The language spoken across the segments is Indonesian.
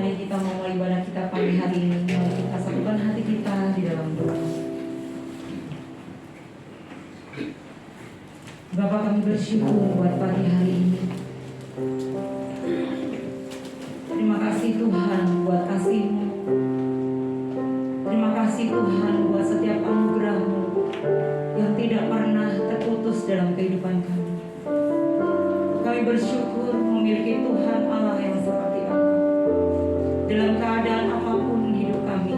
Mari kita memulai ibadah kita pagi hari ini. Mari kita satukan hati kita di dalam doa. Bapa, kami bersyukur buat pagi hari ini. Terima kasih Tuhan buat kasih-Mu. Terima kasih Tuhan buat setiap anugerah-Mu yang tidak pernah terputus dalam kehidupan kami. Kami bersyukur memiliki Tuhan Allah yang seperti Engkau. Dalam keadaan apapun hidup kami,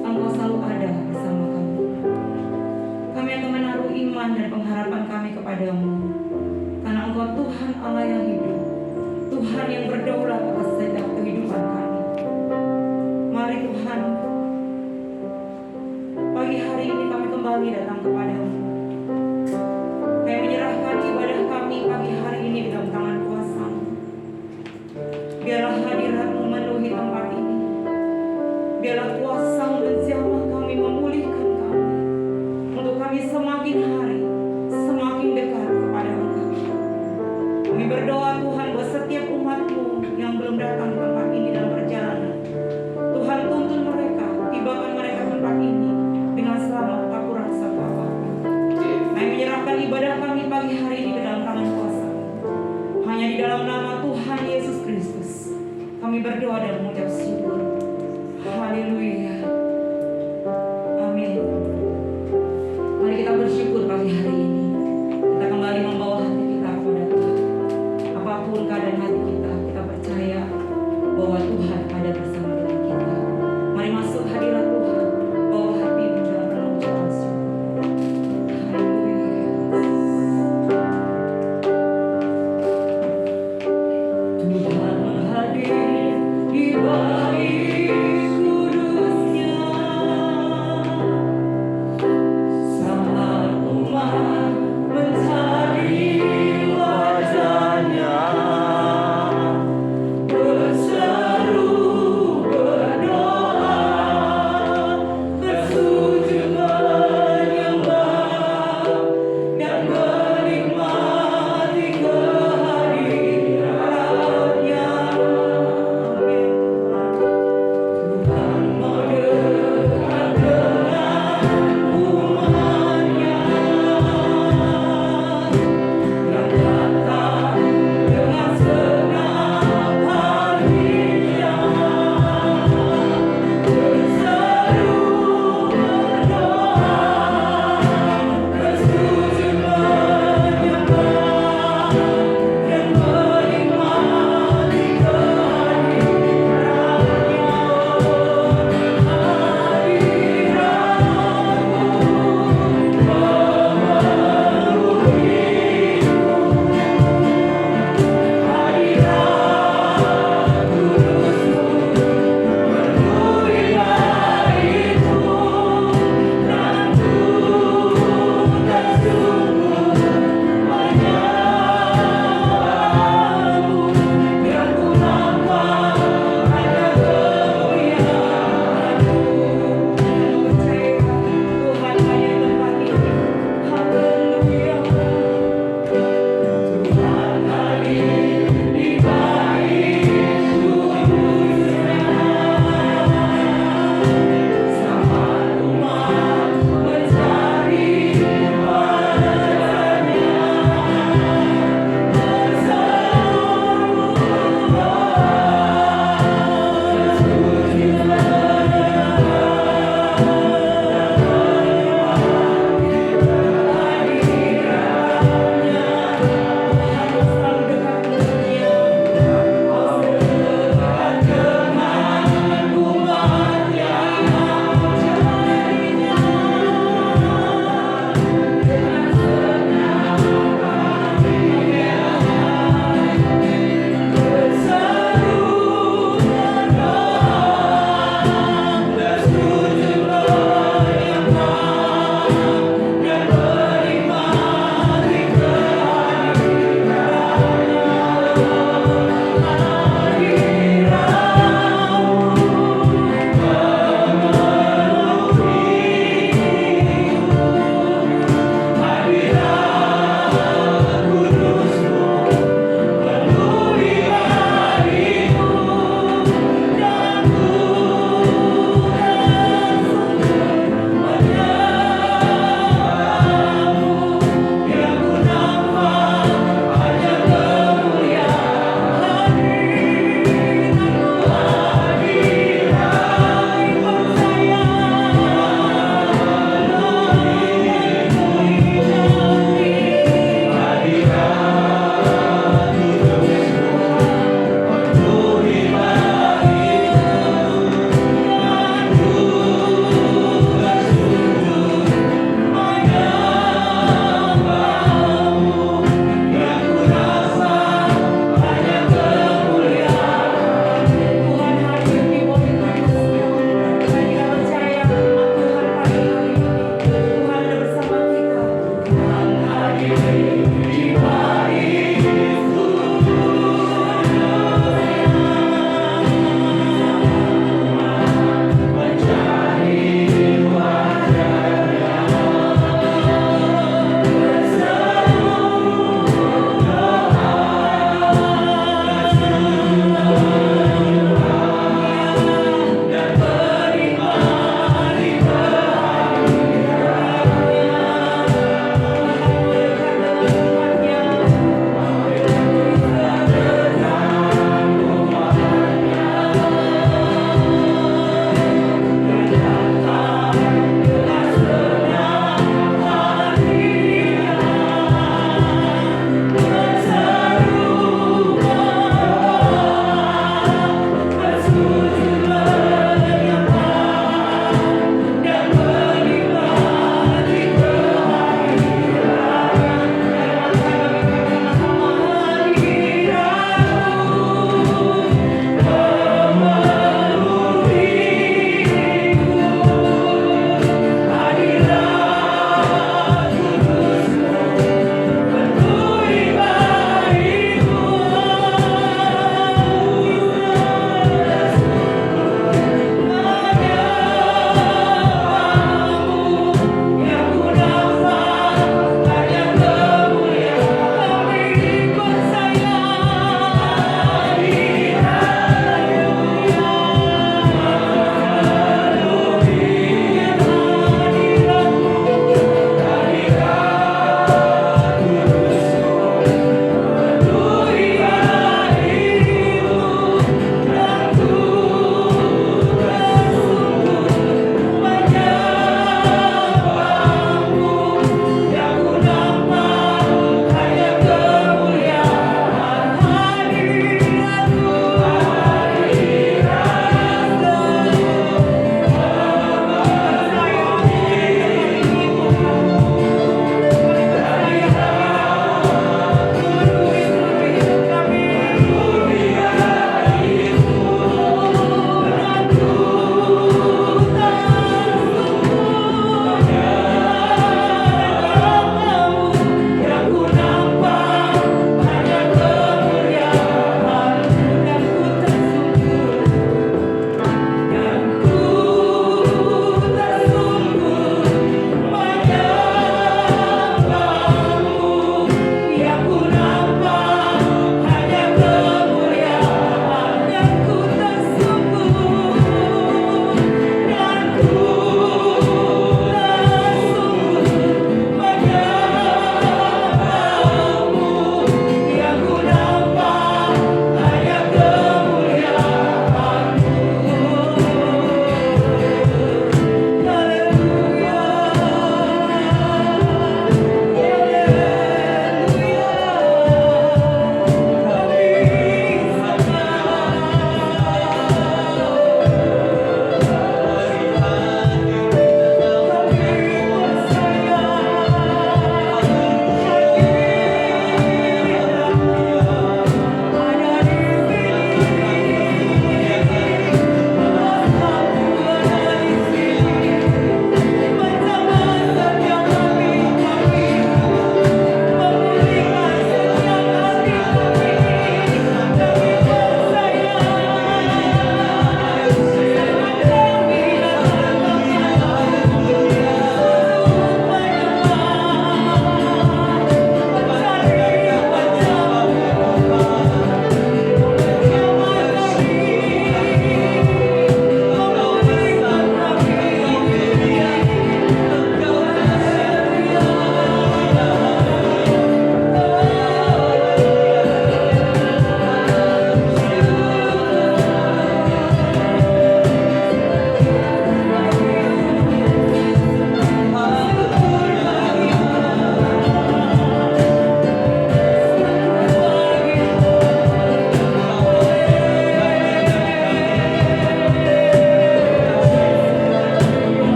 Engkau selalu ada bersama kami. Kami akan menaruh iman dan pengharapan kami kepadamu, karena Engkau Tuhan Allah yang hidup, Tuhan yang berdaulat atas setiap kehidupan kami. Mari Tuhan, pagi hari ini kami kembali datang kepadamu. Kami menyerahkan ibadah kami pagi hari ini di dalam tangan kuasa-Mu. Biarlah hadirat-Mu memenuhi tempat ini. Biarlah kuasa-Mu menjamah kami, memulihkan kami, untuk kami semakin hari semakin dekat kepada Engkau. Kami berdoa Tuhan buat setiap umat-Mu yang belum datang ke tempat ini dalam perjalanan. Tuhan, tuntun mereka, tibakan mereka ke tempat ini dengan selamat, tak kurang satu apapun. Kami menyerahkan ibadah kami pagi hari ini ke dalam tangan kuasa. Hanya di dalam nama Tuhan Yesus Kristus kami berdoa dan mengucap syukur. Haleluya. Amin. Mari kita bersyukur pagi hari ini. Kita kembali membawa hati kita kepada Tuhan. Apapun keadaan hati kita, kita percaya bahwa Tuhan ada bersama dengan kita. Mari masuk hadirat Tuhan. Bawa hatimu dalam renung ucapan syukur. Tuhan hadir di bait kudusnya, sama umat mencari wajahnya, berseru berdoa, bersujud menyembah, dan menikmati kehadirannya. Amin Tuhan.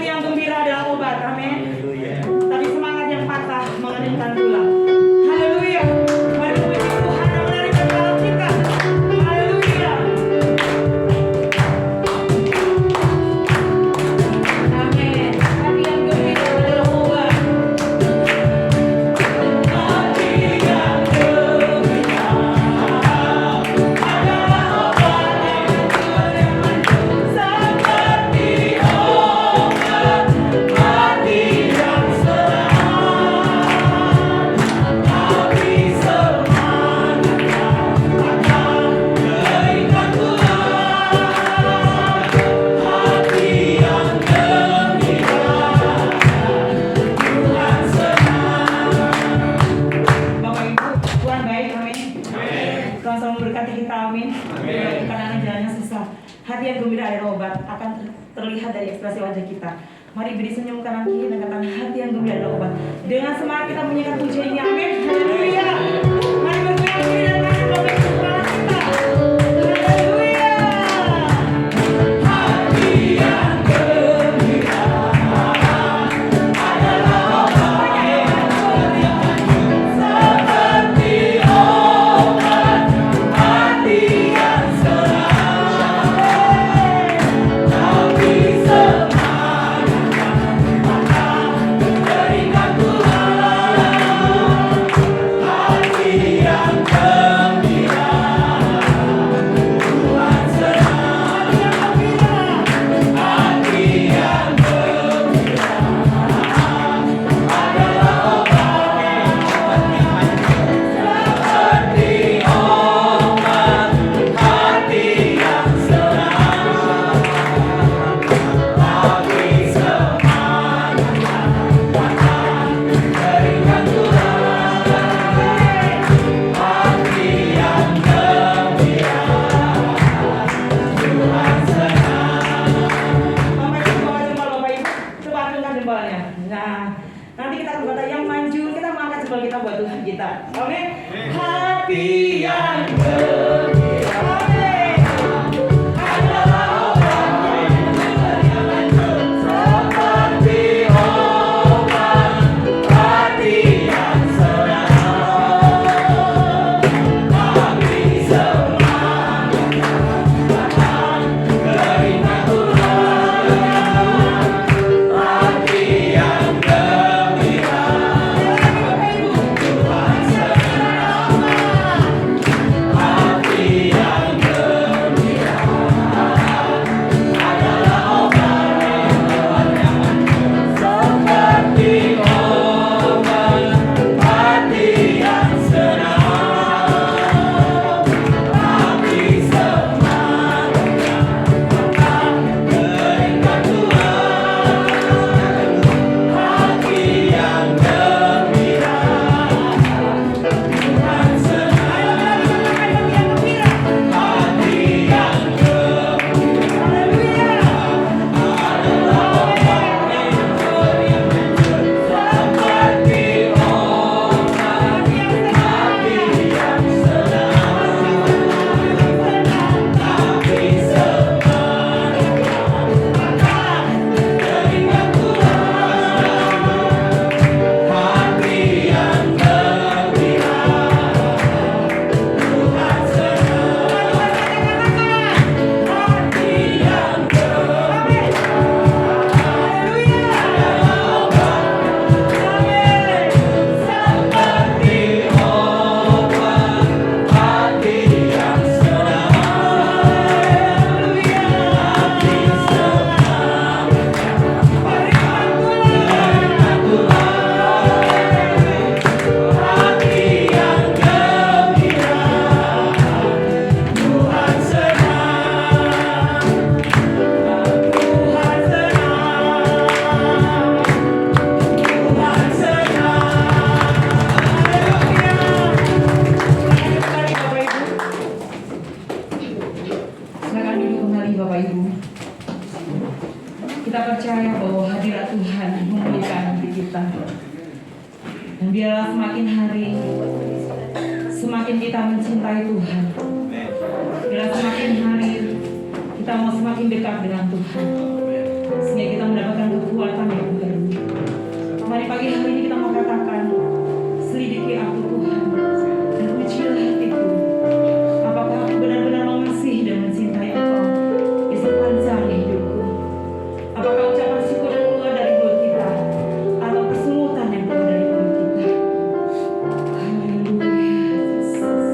yang gembira adalah obat, amin. Tapi semangat yang patah mengeningkan tulang. Haleluya. Mari puji Tuhan yang menarikan dalam kita. Haleluya. Amin. Hati yang gembira adalah obat. Hati yang gembira adalah obat yang seperti obat hati yang Bapak Ibu, Tuhan baik, amin. Tuhan selalu memberkati kita, amin. Kadang-kadang jalannya susah. Hati yang gembira adalah obat, akan terlihat dari ekspresi wajah kita. Mari beri senyum kanan kiri dan katakan hati yang gembira adalah obat. Dengan semangat kita menyanyikan pujian ini, amin. Haleluya. Mari bergoyang kiri dan kanan Bapak Ibu kepala kita. Haleluya. Hati yang gembira adalah obat seperti obat hati yang tapi berikan Tuhan hati yang gembira Tuhan senang hati yang gembira adalah obat seperti obat hati yang senang tapi semangat berikan Tuhan hati yang gembira Tuhan senang. Bapak Ibu bawa jempol, Bapak Ibu coba angkat jempolnya. Nah, nanti kita akan berkata yang maju, kita mengangkat jempol kita buat Tuhan kita. Amin. Hati yang gembira adalah obat seperti obat hati yang senang tapi semangat berikan Tuhan hati yang gembira Tuhan senang hati yang gembira adalah obat seperti obat hati yang senang tapi semangat berikan Tuhan hati yang gembira Tuhan senang hati yang gembira adalah obat seperti obat hati yang senang tapi semangat berikan Tuhan hati yang gembira Tuhan senang hati yang gembira adalah obat seperti obat hati yang senang tapi semangat berikan Tuhan hati yang gembira Tuhan senang Tuhan senang Tuhan senang. Silakan duduk kembali Bapak Ibu. Kita percaya bahwa hadirat Tuhan memulihkan hati kita. Dan biarlah semakin hari semakin kita mencintai Tuhan. Biarlah semakin hari kita mau semakin dekat dengan Tuhan. Sehingga kita mendapatkan kekuatan kekuatan ya Tuhan. Mari pagi hari ini kita mau katakan, selidiki aku Tuhan, dan ujilah hatiku. Apakah aku benar-benar mengasihi dan mencintai Engkau di sepanjang hidupku? Apakah ucapan syukur yang keluar dari mulut kita, atau kesungutan yang keluar dari mulut kita? Haleluya, Yesus.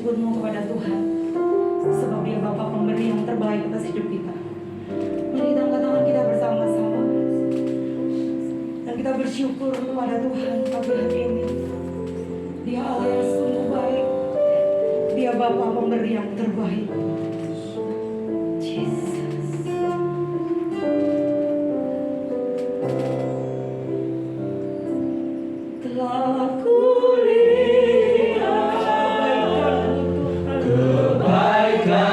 syukurmu kepada Tuhan, sebab Dia Bapa pemberi yang terbaik atas hidup kita. Mari kita angkat tangan kita bersama-sama dan kita bersyukur kepada Tuhan pagi hari ini. Dia Allah yang sungguh baik. Dia Bapa pemberi yang terbaik. Jesus. Telah kulihat kebaikanmu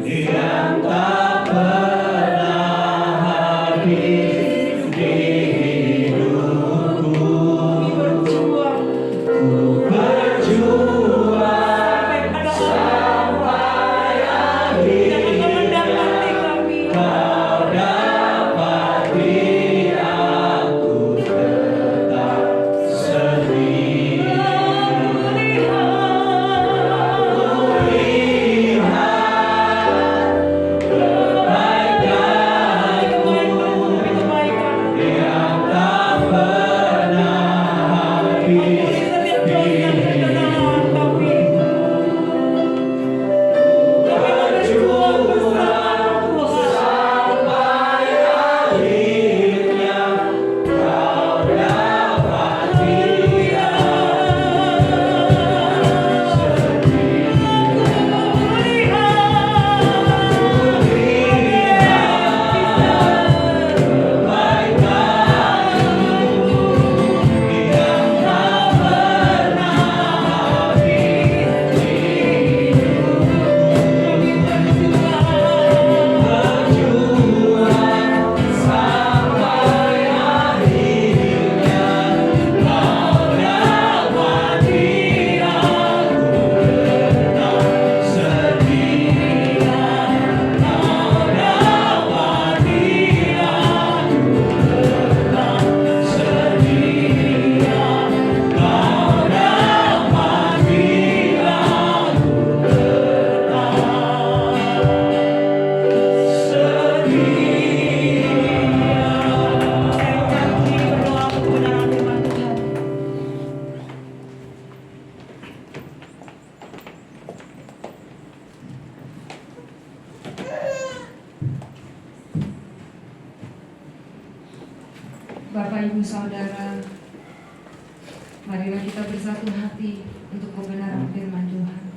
yang tak pernah habis di hidupku. Ku berjuang sampai akhir. Kau dapati aku tetap sendiri. Bapak, Ibu, Saudara, marilah kita bersatu hati untuk kebenaran firman Tuhan.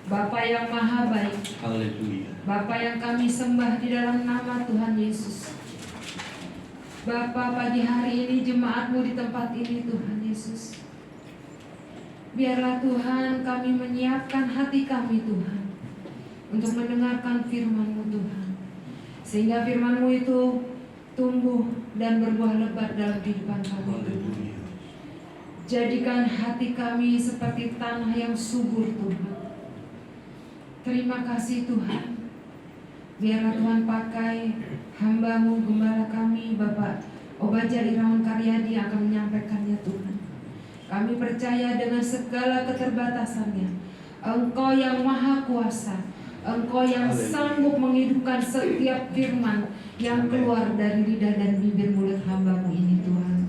Bapa yang maha baik, Haleluya. Bapa yang kami sembah di dalam nama Tuhan Yesus. Bapa, pagi hari ini jemaat-Mu di tempat ini Tuhan Yesus. Biarlah Tuhan kami menyiapkan hati kami Tuhan untuk mendengarkan firman-Mu Tuhan, sehingga firman-Mu itu tumbuh dan berbuah lebat dalam kehidupan kami Tuhan. Jadikan hati kami seperti tanah yang subur Tuhan. Terima kasih Tuhan. Biarlah Tuhan pakai hamba-Mu, gembala kami Bapak Obaja Irawan Karyadi yang akan menyampaikannya Tuhan. Kami percaya dengan segala keterbatasannya, Engkau yang maha kuasa, Engkau yang sanggup menghidupkan setiap firman yang keluar dari lidah dan bibir mulut hamba-Mu ini Tuhan.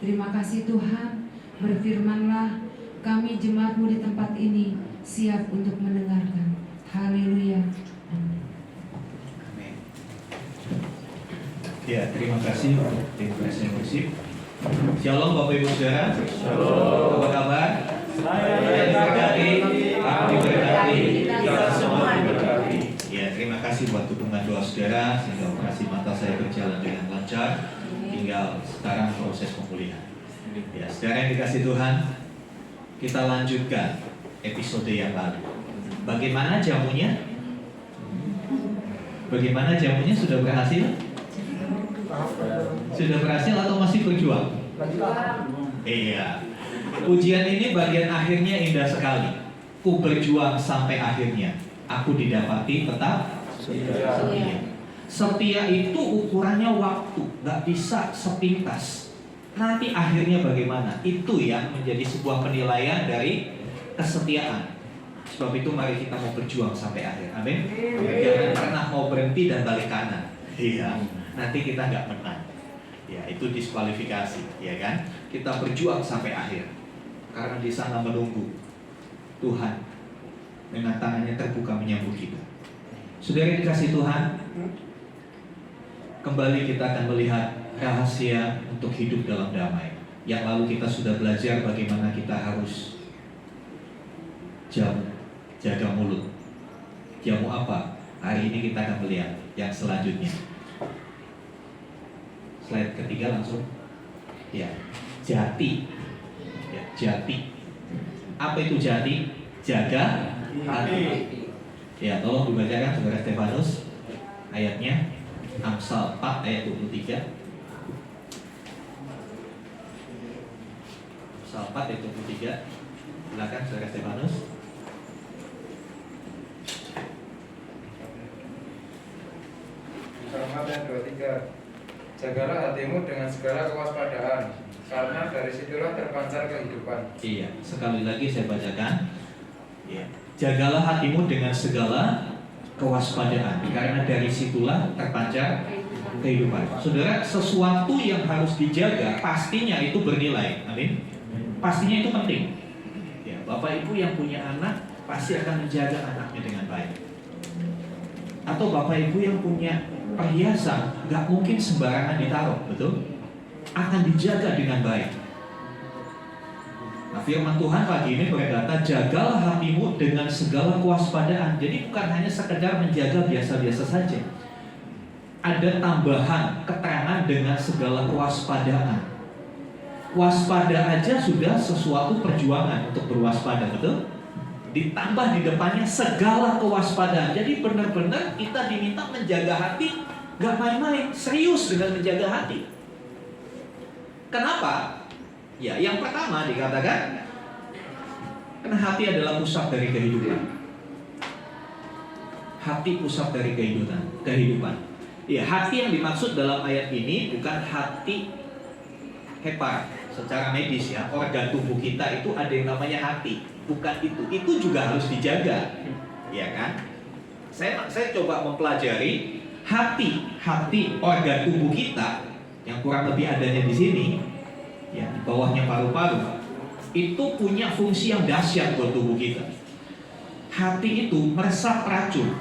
Terima kasih Tuhan. Berfirmanlah, kami jemaat-Mu di tempat ini siap untuk mendengarkan. Haleluya. Amin. Ya, terima kasih tim Presiden Worship. Shalom Bapak Ibu Saudara. Shalom. Apa kabar? Saya diberkati, kami diberkati, kita semua diberkati. Ya, terima kasih buat dukungan doa saudara sehingga operasi mata saya berjalan dengan lancar. Tinggal sekarang proses pemulihan. Ya, saudara yang dikasih Tuhan, kita lanjutkan episode yang lalu. Bagaimana jamunya? Bagaimana jamunya, sudah berhasil? Sudah berhasil atau masih berjuang? Iya. Ujian ini bagian akhirnya indah sekali. Ku berjuang sampai akhirnya. Aku didapati tetap setia. Setia itu ukurannya waktu, gak bisa sepintas. Nanti akhirnya bagaimana? Itu yang menjadi sebuah penilaian dari kesetiaan. Sebab itu mari kita mau berjuang sampai akhir. Amin. Jangan pernah mau berhenti dan balik kanan. Iya. Nanti kita nggak menang. Ya, itu diskualifikasi, ya kan? Kita berjuang sampai akhir. Karena di sana menunggu Tuhan dengan tangannya terbuka menyambut kita. Saudara dikasih Tuhan, kembali kita akan melihat rahasia untuk hidup dalam damai. Yang lalu kita sudah belajar bagaimana kita harus jaga mulut. Jamu apa? Hari ini kita akan melihat yang selanjutnya. Slide ketiga langsung. Ya, jati. Ya, jati. Apa itu jati? Jaga hati. Ya, tolong dibacakan Saudara Stefanus ayatnya. Amsal 4 ayat 23. Amsal 4 ayat 23. Silakan Saudara Stefanus. Amsal 4 ayat 23. Jagalah hatimu dengan segala kewaspadaan, karena dari situlah terpancar kehidupan. Iya, sekali lagi saya bacakan. Ya. Jagalah hatimu dengan segala kewaspadaan, karena dari situlah terpancar kehidupan. Saudara, sesuatu yang harus dijaga pastinya itu bernilai. Amin. Pastinya itu penting. Ya, Bapak Ibu yang punya anak pasti akan menjaga anaknya dengan baik. Atau Bapak Ibu yang punya perhiasan, gak mungkin sembarangan ditaruh, betul? Akan dijaga dengan baik. Nah, firman Tuhan pagi ini berkata, jagalah hatimu dengan segala kewaspadaan. Jadi bukan hanya sekedar menjaga biasa-biasa saja. Ada tambahan keterangan dengan segala kewaspadaan. Waspada aja sudah sesuatu perjuangan untuk berwaspada, betul? Ditambah di depannya segala kewaspadaan. Jadi benar-benar kita diminta menjaga hati, gak main-main, serius dengan menjaga hati. Kenapa? Ya, yang pertama dikatakan, karena hati adalah pusat dari kehidupan. Hati pusat dari kehidupan. Ya, hati yang dimaksud dalam ayat ini bukan hati hepar secara medis ya. Organ tubuh kita itu ada yang namanya hati. Bukan itu juga harus dijaga, ya kan? Saya coba mempelajari hati organ tubuh kita yang kurang lebih adanya di sini, ya di bawahnya paru-paru, itu punya fungsi yang dahsyat buat tubuh kita. Hati itu meresap racun.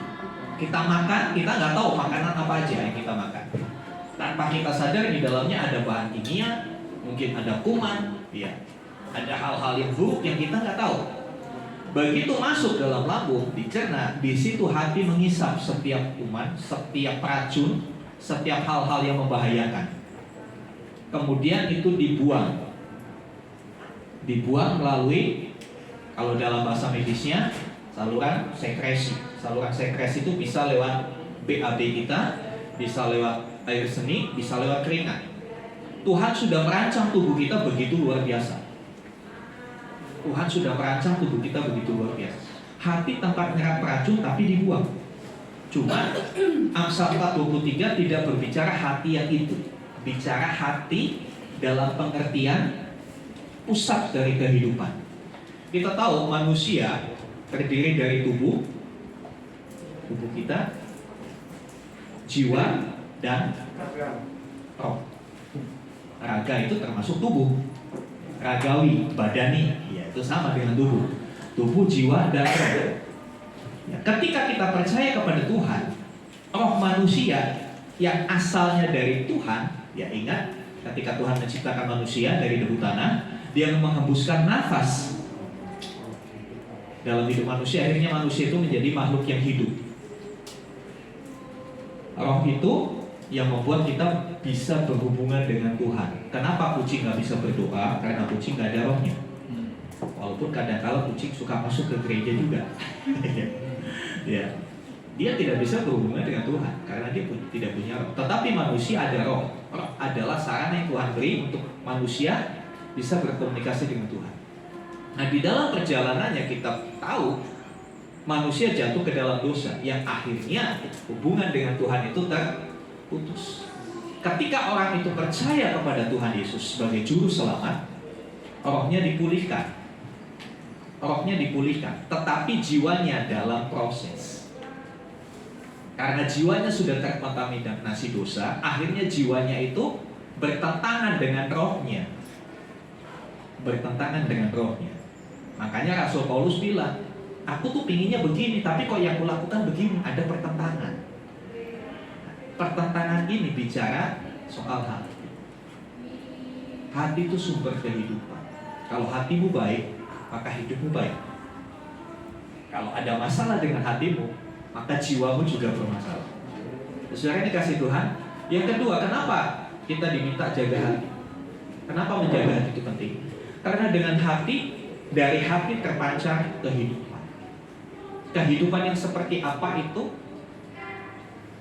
Kita makan, kita nggak tahu makanan apa aja yang kita makan. Tanpa kita sadar di dalamnya ada bahan kimia, mungkin ada kuman, ya, ada hal-hal yang buruk yang kita nggak tahu. Begitu masuk dalam lambung, dicerna, di situ hati mengisap setiap kuman, setiap racun, setiap hal-hal yang membahayakan. Kemudian itu dibuang melalui, kalau dalam bahasa medisnya, saluran sekresi. Saluran sekresi itu bisa lewat BAB kita, bisa lewat air seni, bisa lewat keringat. Tuhan sudah merancang tubuh kita begitu luar biasa. Tuhan sudah merancang tubuh kita begitu luar biasa. Hati tempat menyerap racun tapi dibuang. Cuma Amsal 4:23 tidak berbicara hati yang itu. Bicara hati dalam pengertian pusat dari kehidupan. Kita tahu manusia terdiri dari tubuh kita, jiwa, dan roh. Raga itu termasuk tubuh. Ragawi, badani, ya itu sama dengan tubuh. Tubuh, jiwa, dan roh. Ya, ketika kita percaya kepada Tuhan, roh manusia yang asalnya dari Tuhan, ya ingat, ketika Tuhan menciptakan manusia dari debu tanah, Dia menghembuskan nafas dalam hidup manusia. Akhirnya manusia itu menjadi makhluk yang hidup. Roh itu yang membuat kita bisa berhubungan dengan Tuhan. Kenapa kucing gak bisa berdoa? Karena kucing gak ada rohnya. Walaupun kadang-kala kucing suka masuk ke gereja juga. Ya, dia tidak bisa berhubungan dengan Tuhan karena dia tidak punya roh. Tetapi manusia ada roh. Roh adalah sarana yang Tuhan beri untuk manusia bisa berkomunikasi dengan Tuhan. Nah, di dalam perjalanannya kita tahu manusia jatuh ke dalam dosa yang akhirnya hubungan dengan Tuhan itu terputus. Ketika orang itu percaya kepada Tuhan Yesus sebagai juru selamat, rohnya dipulihkan. Tetapi jiwanya dalam proses. Karena jiwanya sudah terkontaminasi dosa, akhirnya jiwanya itu bertentangan dengan rohnya. Bertentangan dengan rohnya. Makanya Rasul Paulus bilang, aku tuh pinginnya begini, tapi kok yang kulakukan begini, ada pertentangan. Pertentangan ini bicara soal hati. Hati itu sumber kehidupan. Kalau hatimu baik, maka hidupmu baik. Kalau ada masalah dengan hatimu, maka jiwamu juga bermasalah. Saudara dikasih Tuhan. Yang kedua, kenapa kita diminta jaga hati? Kenapa menjaga hati itu penting? Karena dengan hati, dari hati terpancar kehidupan. Kehidupan yang seperti apa itu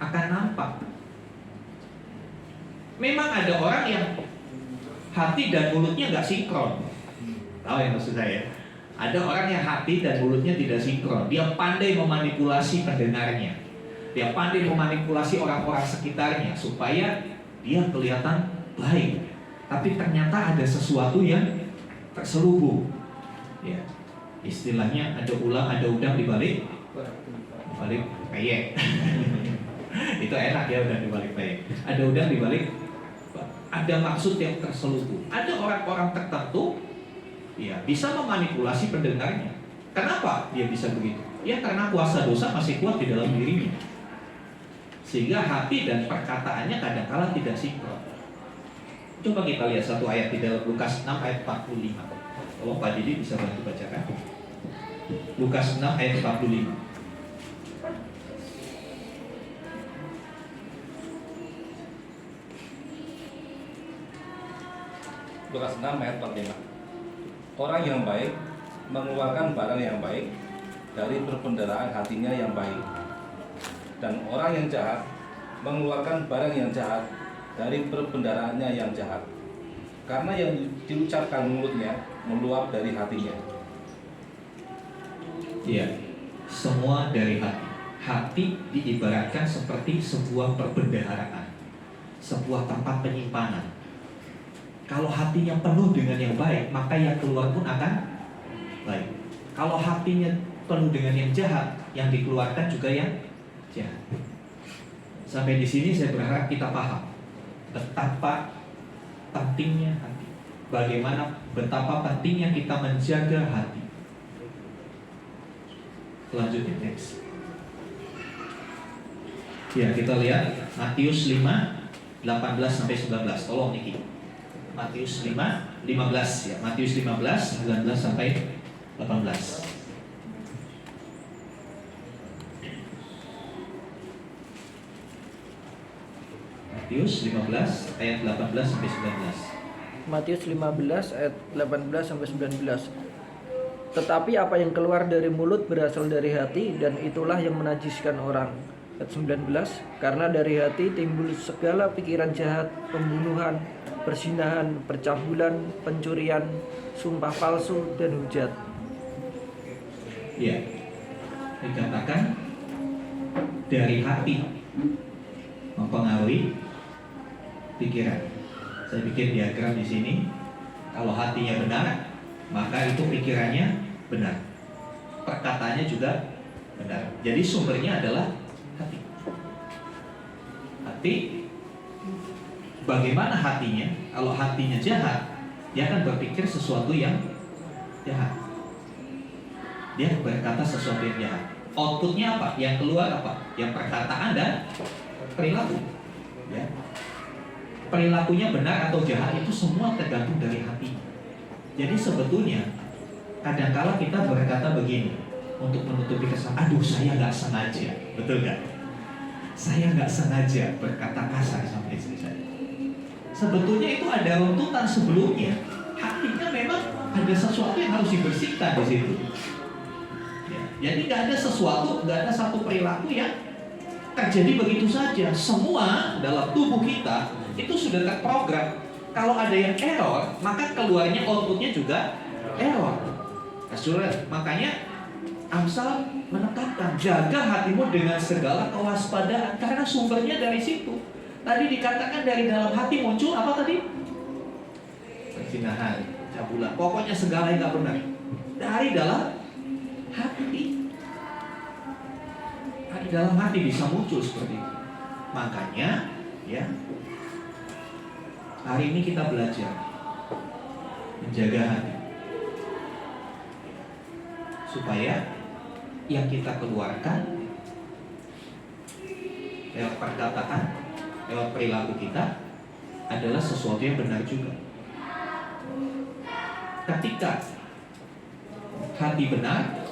akan nampak. Memang ada orang yang hati dan mulutnya nggak sinkron. Tahu yang maksud saya? Ada orang yang hati dan mulutnya tidak sinkron. Dia pandai memanipulasi pendengarnya. Dia pandai memanipulasi orang-orang sekitarnya supaya dia kelihatan baik. Tapi ternyata ada sesuatu yang terselubung. Ya, istilahnya ada ulang, ada udang di balik peyek. Itu enak ya, udang di balik peyek. Ada udang di balik. Ada maksud yang terselubung. Ada orang-orang tertentu, ya, bisa memanipulasi pendengarnya. Kenapa dia bisa begitu? Ya karena kuasa dosa masih kuat di dalam dirinya. Sehingga hati dan perkataannya kadang-kala tidak sinkron. Coba kita lihat satu ayat di dalam Lukas 6 ayat 45. Tolong Pak Didi bisa bantu bacakan. Lukas 6 ayat 45. Lukas 6 ayat 45. Orang yang baik mengeluarkan barang yang baik dari perbendaharaan hatinya yang baik. Dan orang yang jahat mengeluarkan barang yang jahat dari perbendaharaannya yang jahat. Karena yang diucapkan mulutnya meluap dari hatinya. Iya, semua dari hati. Hati diibaratkan seperti sebuah perbendaharaan, sebuah tempat penyimpanan. Kalau hatinya penuh dengan yang baik, maka yang keluar pun akan baik. Kalau hatinya penuh dengan yang jahat, yang dikeluarkan juga yang jahat. Sampai di sini saya berharap kita paham betapa pentingnya hati. Bagaimana betapa pentingnya kita menjaga hati. Selanjutnya next. Ya, kita lihat Matius 5 18 sampai 19. Tolong Niki. Matius 5, 15 ya. Matius 15, 19 sampai 18. Matius 15 ayat 18 sampai 19. Matius 15 ayat 18 sampai 19. Tetapi apa yang keluar dari mulut berasal dari hati, dan itulah yang menajiskan orang. Ayat 19. Karena dari hati timbul segala pikiran jahat, pembunuhan, perzinahan, percabulan, pencurian, sumpah palsu, dan hujat. Ya, dikatakan dari hati mempengaruhi pikiran. Saya bikin diagram di sini. Kalau hatinya benar, maka itu pikirannya benar. Perkataannya juga benar. Jadi sumbernya adalah hati. Hati. Bagaimana hatinya? Kalau hatinya jahat, dia akan berpikir sesuatu yang jahat. Dia berkata sesuatu yang jahat. Outputnya apa? Yang keluar apa? Yang perkataan dan perilaku. Ya. Perilakunya benar atau jahat itu semua tergantung dari hati. Jadi sebetulnya kadang-kala kita berkata begini untuk menutupi kesalahan. Aduh, saya nggak sengaja, betul nggak? Saya nggak sengaja berkata kasar sama istri saya. Sebetulnya itu ada runtutan sebelumnya. Hatinya memang ada sesuatu yang harus dibersihkan di situ. Ya, jadi nggak ada sesuatu, nggak ada satu perilaku yang terjadi begitu saja. Semua dalam tubuh kita itu sudah terprogram. Kalau ada yang error, maka keluarnya outputnya juga error. Nah, saudara, makanya Amsal menekankan jaga hatimu dengan segala kewaspadaan, karena sumbernya dari situ. Tadi dikatakan dari dalam hati muncul apa tadi? Perzinahan, cabulan, pokoknya segala yang gak benar dari dalam hati. Dari dalam hati bisa muncul seperti itu. Makanya, ya, Hari ini kita belajar menjaga hati, supaya yang kita keluarkan lewat perkataan, lewat perilaku kita adalah sesuatu yang benar juga. Ketika hati benar,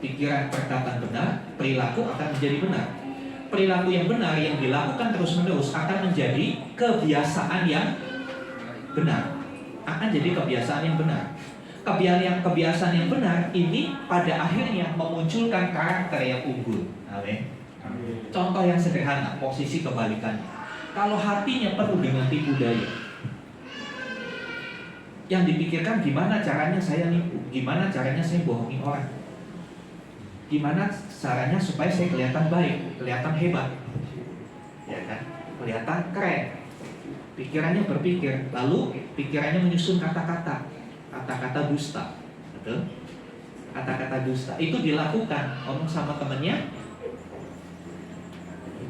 pikiran, perkataan benar, perilaku akan menjadi benar. Perilaku yang benar yang dilakukan terus-menerus akan menjadi kebiasaan yang benar. Akan jadi kebiasaan yang benar. Kebiasaan yang benar ini pada akhirnya memunculkan karakter yang unggul. Amin. Contoh yang sederhana, posisi kebalikannya. Kalau hatinya penuh dengan tipu daya, yang dipikirkan gimana caranya saya nipu, gimana caranya saya bohongi orang, gimana caranya supaya saya kelihatan baik, kelihatan hebat, ya kan, kelihatan keren. Pikirannya berpikir, lalu pikirannya menyusun kata-kata dusta, betul? Kata-kata dusta itu dilakukan, ngomong sama temennya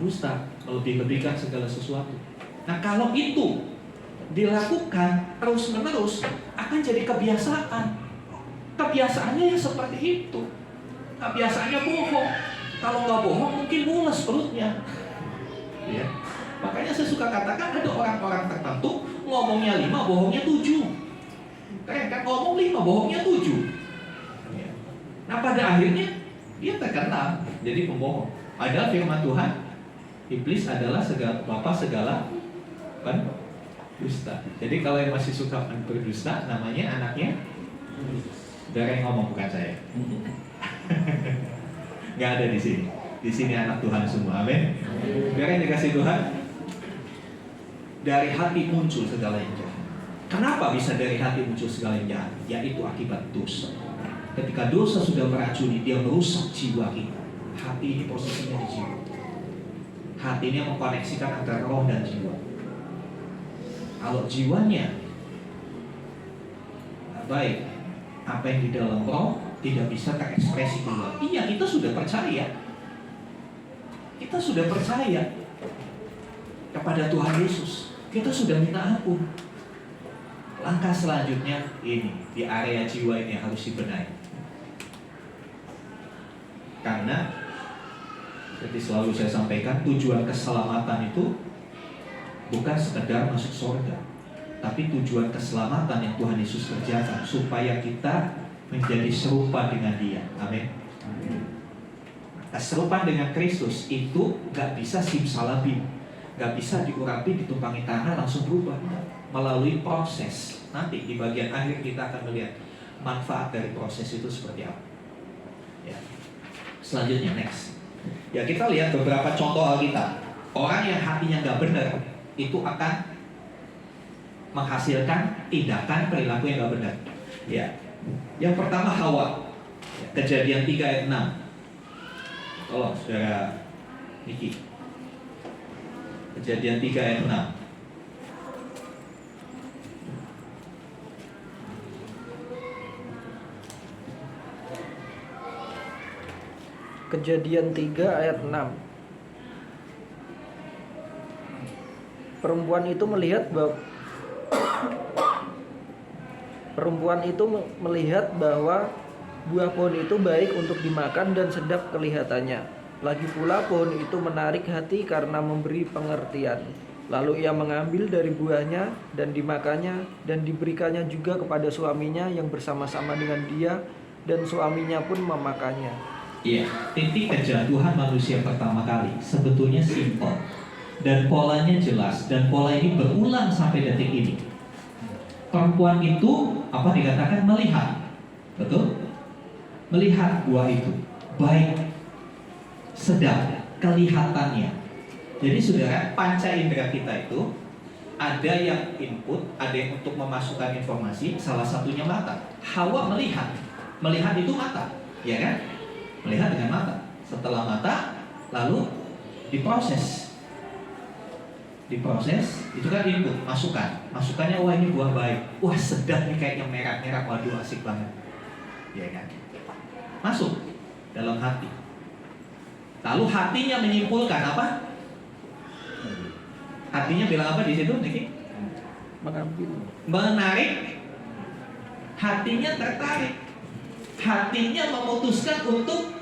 dusta, melebih-lebihkan segala sesuatu. Nah, kalau itu dilakukan terus-menerus akan jadi kebiasaan. Kebiasaannya ya seperti itu. Kebiasaannya bohong. Kalau nggak bohong mungkin mules perutnya. Ya. Makanya saya suka katakan ada orang-orang tertentu ngomongnya 5, bohongnya 7. Keren kan? Ngomong 5, bohongnya 7. Ya. Nah, pada akhirnya dia terkenal jadi pembohong. Ada firman Tuhan, iblis adalah bapa segala dusta. Jadi kalau yang masih suka berdusta, namanya anaknya Darah yang ngomong, bukan saya. Nggak ada di sini. Di sini anak Tuhan semua, amin. Biar yang dikasih Tuhan, dari hati muncul segala yang jahat. Kenapa bisa dari hati muncul segala yang jahat? Yaitu akibat dosa. Ketika dosa sudah meracuni, dia merusak jiwa kita. Hati ini posisinya di jiwa. Hati ini mengkoneksikan antara roh dan jiwa. Kalau jiwanya baik, apa yang di dalam roh tidak bisa terekspresi keluar. Iya, kita sudah percaya. Kita sudah percaya kepada Tuhan Yesus. Kita sudah minta ampun. Langkah selanjutnya ini, di area jiwa ini harus dibenahi. Karena seperti selalu saya sampaikan, tujuan keselamatan itu bukan sekedar masuk surga, tapi tujuan keselamatan yang Tuhan Yesus kerjakan supaya kita menjadi serupa dengan Dia. Amin. Keserupaan dengan Kristus itu gak bisa simsalabim, gak bisa diurapi, ditumpangi tangan langsung berubah. Melalui proses. Nanti di bagian akhir kita akan melihat manfaat dari proses itu seperti apa. Ya. Selanjutnya, next. Ya, kita lihat beberapa contoh Alkitab. Orang yang hatinya gak benar itu akan menghasilkan tindakan perilaku yang gak benar. Ya. Yang pertama Hawa. Kejadian 3 ayat 6. Tolong saudara Niki. Kejadian 3 ayat 6. Kejadian 3 ayat 6. Perempuan itu melihat bahwa buah pohon itu baik untuk dimakan dan sedap kelihatannya. Lagi pula pohon itu menarik hati karena memberi pengertian. Lalu ia mengambil dari buahnya dan dimakannya dan diberikannya juga kepada suaminya yang bersama-sama dengan dia, dan suaminya pun memakannya. Iya, titik kejatuhan manusia pertama kali sebetulnya simpel dan polanya jelas, dan pola ini berulang sampai detik ini. Perempuan itu apa dikatakan melihat, betul? Melihat buah itu baik, sedap kelihatannya. Jadi saudara, panca indera kita itu ada yang input, ada yang untuk memasukkan informasi, salah satunya mata. Hawa melihat itu mata, ya kan? Melihat dengan mata. Setelah mata, lalu diproses itu kan input, masukannya, wah ini buah baik, wah sedap nih, kayaknya merah-merah, waduh asik banget, ya kan? Masuk dalam hati. Lalu hatinya menyimpulkan apa? Hatinya bilang apa di situ, Niki? mengambil. Menarik, hatinya tertarik, hatinya memutuskan untuk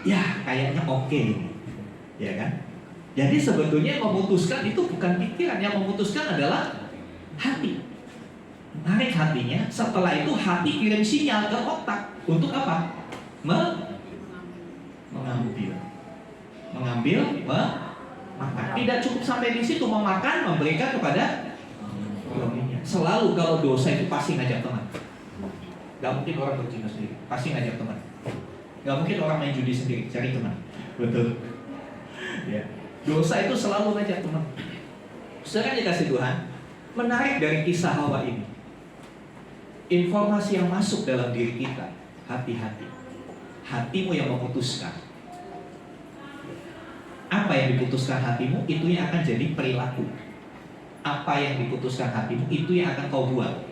ya kayaknya oke ini, ya kan? Jadi sebetulnya yang memutuskan itu bukan pikiran, yang memutuskan adalah hati. Menarik hatinya, setelah itu hati kirim sinyal ke otak untuk apa? Mengambil, memakan. Tidak cukup sampai di situ, memakan, memberikan kepada suaminya. Selalu kalau dosa itu pasti ngajak teman. Gak mungkin orang berzina sendiri, pasti ngajak teman. Gak mungkin orang main judi sendiri, cari teman. Betul. Ya. Dosa itu selalu ngajak teman. Saudara dikasih Tuhan, menarik dari kisah Hawa ini, informasi yang masuk dalam diri kita, hati-hati. Hatimu yang memutuskan. Apa yang diputuskan hatimu, itu yang akan jadi perilaku. Apa yang diputuskan hatimu, itu yang akan kau buat.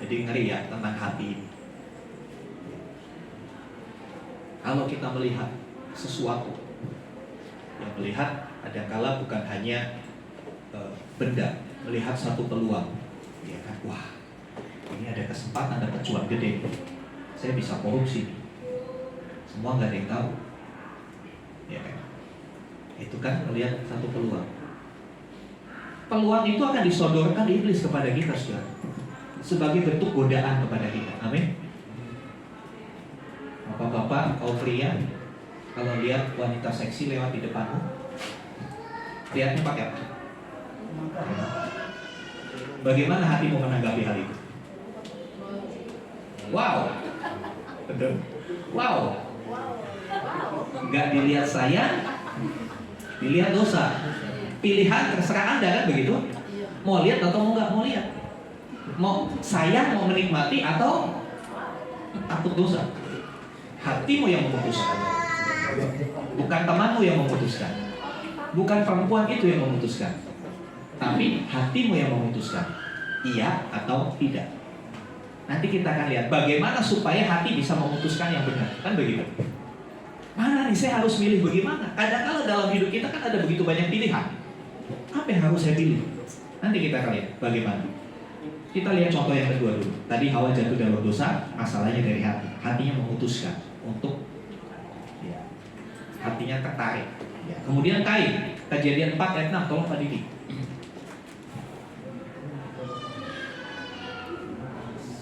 Jadi ngeri ya tentang hati ini. Kalau kita melihat sesuatu, yang melihat kadangkala bukan hanya benda, melihat satu peluang, ya kan? Wah, ini ada kesempatan, dapat cuan gede, saya bisa korupsi nih. Semua nggak ada yang tahu, ya kan? Itu kan melihat satu peluang. Peluang itu akan disodorkan iblis kepada kita, saudara, sebagai bentuk godaan kepada kita. Amin. Bapak-bapak, kaum pria, kalau lihat wanita seksi lewat di depanmu, lihatnya pakai apa? Bagaimana hatimu menanggapi hal itu? Wow, betul. Wow, nggak dilihat sayang, dilihat dosa. Pilihan terserah Anda kan begitu? Mau lihat atau mau nggak mau lihat? Mau sayang, mau menikmati atau takut dosa? Hatimu yang memutuskan, bukan temanmu yang memutuskan, bukan perempuan itu yang memutuskan, tapi hatimu yang memutuskan, iya atau tidak. Nanti kita akan lihat bagaimana supaya hati bisa memutuskan yang benar, kan begitu? Mana nih saya harus milih bagaimana? Kadang-kadang dalam hidup kita kan ada begitu banyak pilihan. Apa yang harus saya pilih? Nanti kita akan lihat bagaimana. Kita lihat contoh yang kedua dulu. Tadi Hawa jatuh dalam dosa, masalahnya dari hati. Hatinya memutuskan untuk ya, hatinya tertarik. Ya. Kemudian Kain, Kejadian 4 ayat 6, tolong Pak Didi.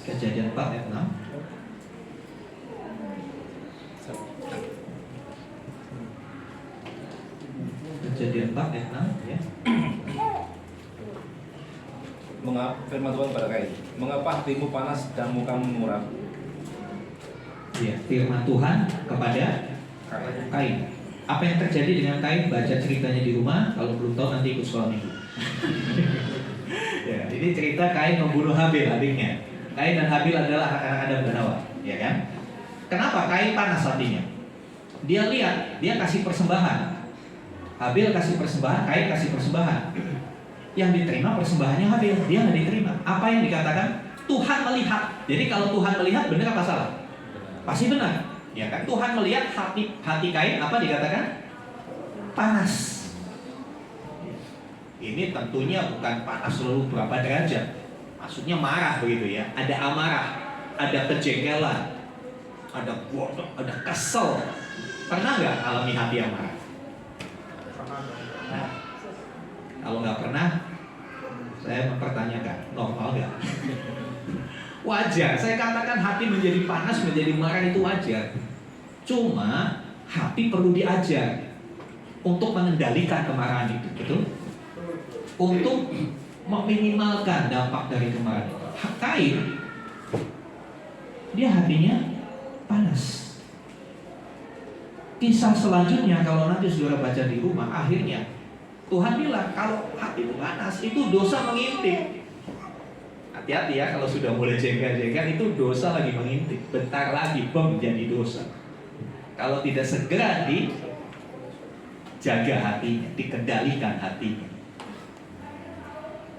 Kejadian 4 ayat 6. Kejadian 4 ayat 6 ya. Firman Tuhan kepada Kain, mengapa hatimu panas dan mukamu muram? Ya, firman Tuhan kepada Kain. Apa yang terjadi dengan Kain? Baca ceritanya di rumah. Kalau belum tahu nanti ikut sekolah minggu. Ya, ini cerita Kain membunuh Habil adiknya. Kain dan Habil adalah anak-anak Adam dan Hawa, ya kan? Kenapa Kain panas hatinya? Dia lihat, dia kasih persembahan. Habil kasih persembahan, Kain kasih persembahan. Yang diterima persembahannya Habil, dia nggak diterima. Apa yang dikatakan? Tuhan melihat. Jadi kalau Tuhan melihat, benar apa salah? Pasti benar, ya kan? Tuhan melihat hati Kain, apa dikatakan? Panas. Ini tentunya bukan panas selalu berapa derajat. Maksudnya marah begitu ya. Ada amarah, ada kejengkelan, ada bodoh, ada kesel. Pernah nggak alami hati yang marah? Nah, kalau nggak pernah, saya mempertanyakan, normal nggak? Wajar, saya katakan hati menjadi panas, menjadi marah itu wajar. Cuma hati perlu diajar untuk mengendalikan kemarahan itu, betul? Untuk meminimalkan dampak dari kemarahan itu. Kain, dia hatinya panas. Kisah selanjutnya kalau nanti saudara baca di rumah, akhirnya Tuhan bilang kalau hatimu panas itu dosa mengintip. Hati-hati ya kalau sudah mulai jengkel-jengkel itu dosa lagi mengintip. Bentar lagi menjadi dosa. Kalau tidak segera dijaga hatinya, dikendalikan hatinya.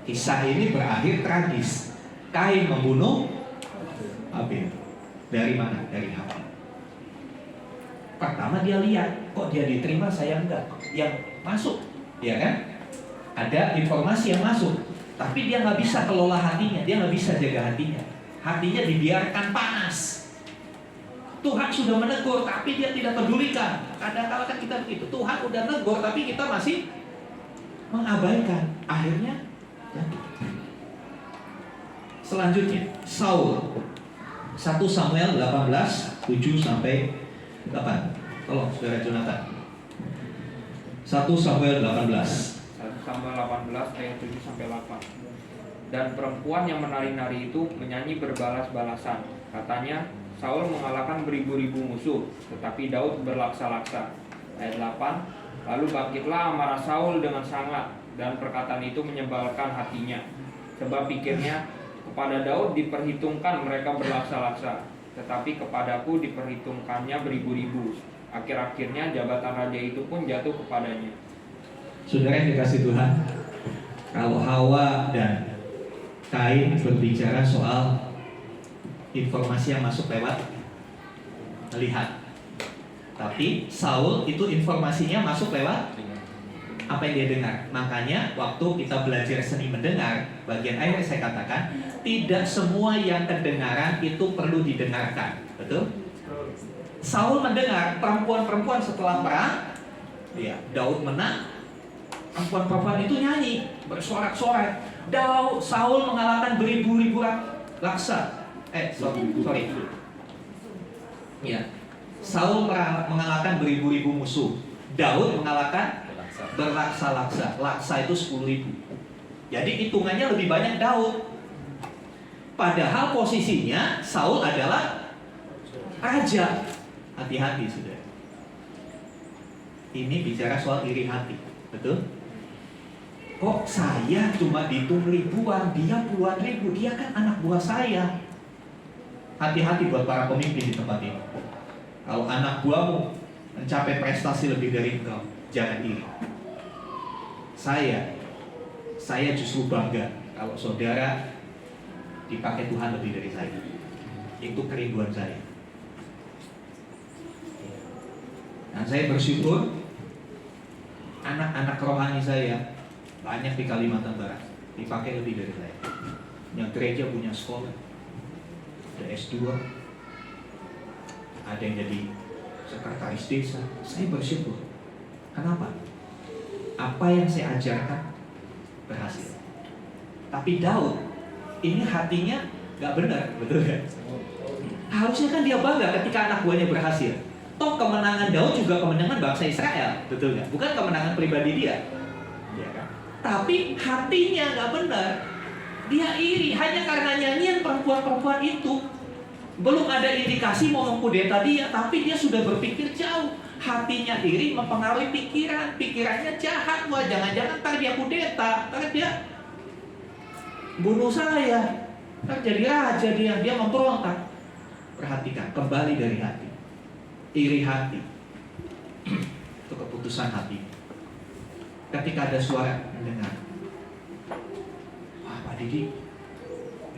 Kisah ini berakhir tragis. Kain membunuh Habil. Dari mana? Dari hati. Pertama dia lihat, kok dia diterima, saya enggak. Yang masuk, ya kan? Ada informasi yang masuk, tapi dia nggak bisa kelola hatinya, dia nggak bisa jaga hatinya. Hatinya dibiarkan panas. Tuhan sudah menegur, tapi dia tidak pedulikan. Kadang-kadang kan kita begitu, Tuhan udah negur, tapi kita masih mengabaikan. Akhirnya jatuh. Selanjutnya, Saul. 1 Samuel 18, 7 sampai 8. Tolong, saudara Jonathan. 1 Samuel 18. 1 Samuel 18 ayat 7 sampai 8. Dan perempuan yang menari-nari itu menyanyi berbalas-balasan. Katanya, Saul mengalahkan beribu-ribu musuh, tetapi Daud berlaksa-laksa. Ayat 8. Lalu bangkitlah amarah Saul dengan sangat, dan perkataan itu menyebalkan hatinya. Sebab pikirnya, kepada Daud diperhitungkan mereka berlaksa-laksa, tetapi kepadaku diperhitungkannya beribu-ribu. Akhir-akhirnya jabatan raja itu pun jatuh kepadanya. Saudara yang dikasih Tuhan, kalau Hawa dan Kain berbicara soal informasi yang masuk lewat melihat, tapi Saul itu informasinya masuk lewat apa yang dia dengar. Makanya waktu kita belajar seni mendengar, bagian akhir saya katakan, tidak semua yang kedengaran itu perlu didengarkan. Betul? Saul mendengar perempuan-perempuan setelah perang, ya, Daud menang, perempuan-perempuan itu nyanyi, bersorak-sorai. Saul mengalahkan beribu-ribu laksa. Sorry. Ya. Saul mengalahkan beribu-ribu musuh. Daud mengalahkan berlaksa-laksa. Laksa itu 10.000. Jadi hitungannya lebih banyak Daud. Padahal posisinya Saul adalah raja. Hati-hati sudah. Ini bicara soal iri hati. Betul? Kok saya cuma dihitung ribuan, dia puluhan ribu, dia kan anak buah saya. Hati-hati buat para pemimpin di tempat ini. Kalau anak buahmu mencapai prestasi lebih dari engkau, jangan iri. Saya justru bangga kalau saudara dipakai Tuhan lebih dari saya. Itu kerinduan saya. Dan saya bersyukur anak-anak rohani saya banyak di Kalimantan Barat dipakai lebih dari saya. Yang gereja punya sekolah, ada S2, ada yang jadi sekretaris desa. Saya bersyukur. Kenapa? Apa yang saya ajarkan berhasil. Tapi Daud ini hatinya gak benar, betul kan? Harusnya kan dia bangga ketika anak buahnya berhasil. Toh kemenangan Daud juga kemenangan bangsa Israel, betul kan? Bukan kemenangan pribadi dia, ya kan? Tapi hatinya gak benar. Dia iri hanya karena nyanyian perempuan-perempuan itu. Belum ada indikasi mau mengkudeta dia, tapi dia sudah berpikir jauh. Hatinya iri mempengaruhi pikiran. Pikirannya jahat. Wah, jangan-jangan ntar dia kudeta, ntar dia bunuh saya, ntar jadi raja dia memberontak. Perhatikan, kembali dari hati. Iri hati itu keputusan hati. Ketika ada suara mendengar, wah Pak Didi,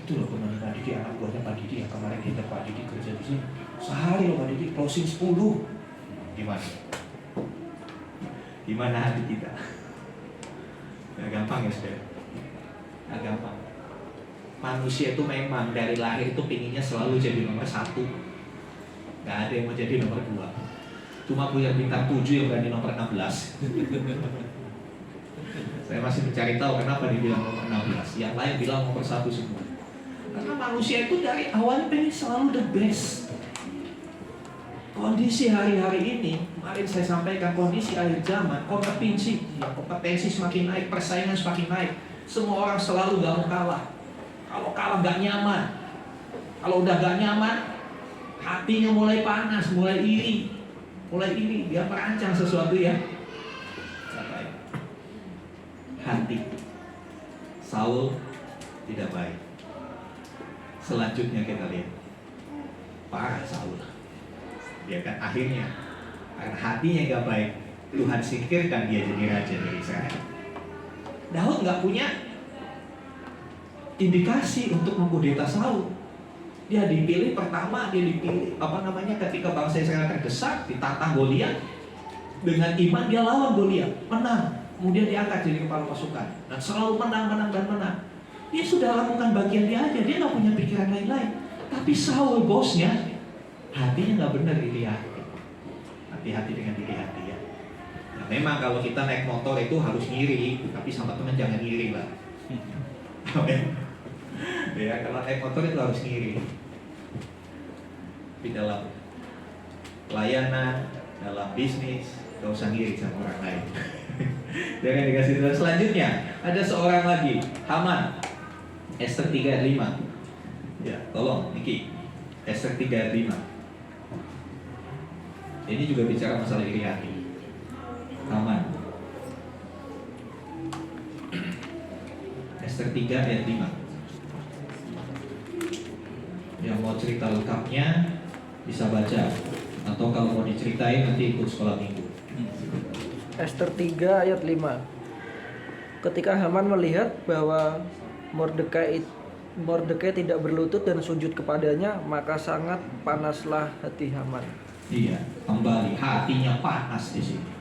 itu loh teman Pak Didi, anak buahnya Pak Didi yang kemarin kita Pak Didi kerja di sini. Sehari loh Pak Didi closing 10. Gimana? Gimana hati kita? Gak gampang ya saudara. Gak gampang. Manusia itu memang dari lahir itu pinginnya selalu jadi nomor 1. Gak ada yang mau jadi nomor 2. Cuma punya bintang 7 yang berani nomor 16. Saya masih mencari tahu kenapa dibilang nomor 16. Yang lain bilang nomor 1 semua. Karena manusia itu dari awal pengen selalu the best. Kondisi hari-hari ini, kemarin saya sampaikan kondisi akhir zaman, kompetensi semakin naik, persaingan semakin naik. Semua orang selalu gak mau kalah. Kalau kalah gak nyaman. Kalau udah gak nyaman, hatinya mulai panas, mulai iri. Dia merancang sesuatu ya. Hati Saul tidak baik. Selanjutnya kita lihat parah Saul. Ya kan, akhirnya karena hatinya gak baik, Tuhan singkirkan dia jadi raja dari Israel. Daud gak punya indikasi untuk mengkudeta Saul. Dia dipilih pertama, ketika bangsa Israel terdesak, ditantang Goliat. Dengan iman dia lawan Goliat, menang. kemudian diangkat jadi kepala pasukan, dan selalu menang. Dia sudah lakukan bagian dia aja, dia nggak punya pikiran lain-lain. Tapi Saul bosnya, hatinya nggak benar dilihat. Hati-hati dengan diri hati ya. Nah, memang kalau kita naik motor itu harus ngiri, tapi sama teman jangan ngiri lah. Ya, kalau naik motor itu harus ngiri. Di dalam pelayanan, dalam bisnis, gak usah ngiri sama orang lain. Jangan dikasih Tuhan. Selanjutnya ada seorang lagi, Haman. Ester 3 ayat 5. Ya, tolong Niki. Ester 3 ayat 5. Ini juga bicara masalah iri hati. Haman. Ester 3 ayat 5. Yang mau cerita lengkapnya bisa baca, atau kalau mau diceritain nanti ikut sekolah minggu. Ester 3 ayat 5. Ketika Haman melihat bahwa Mordekai tidak berlutut dan sujud kepadanya, maka sangat panaslah hati Haman. Iya, kembali hatinya panas di sini.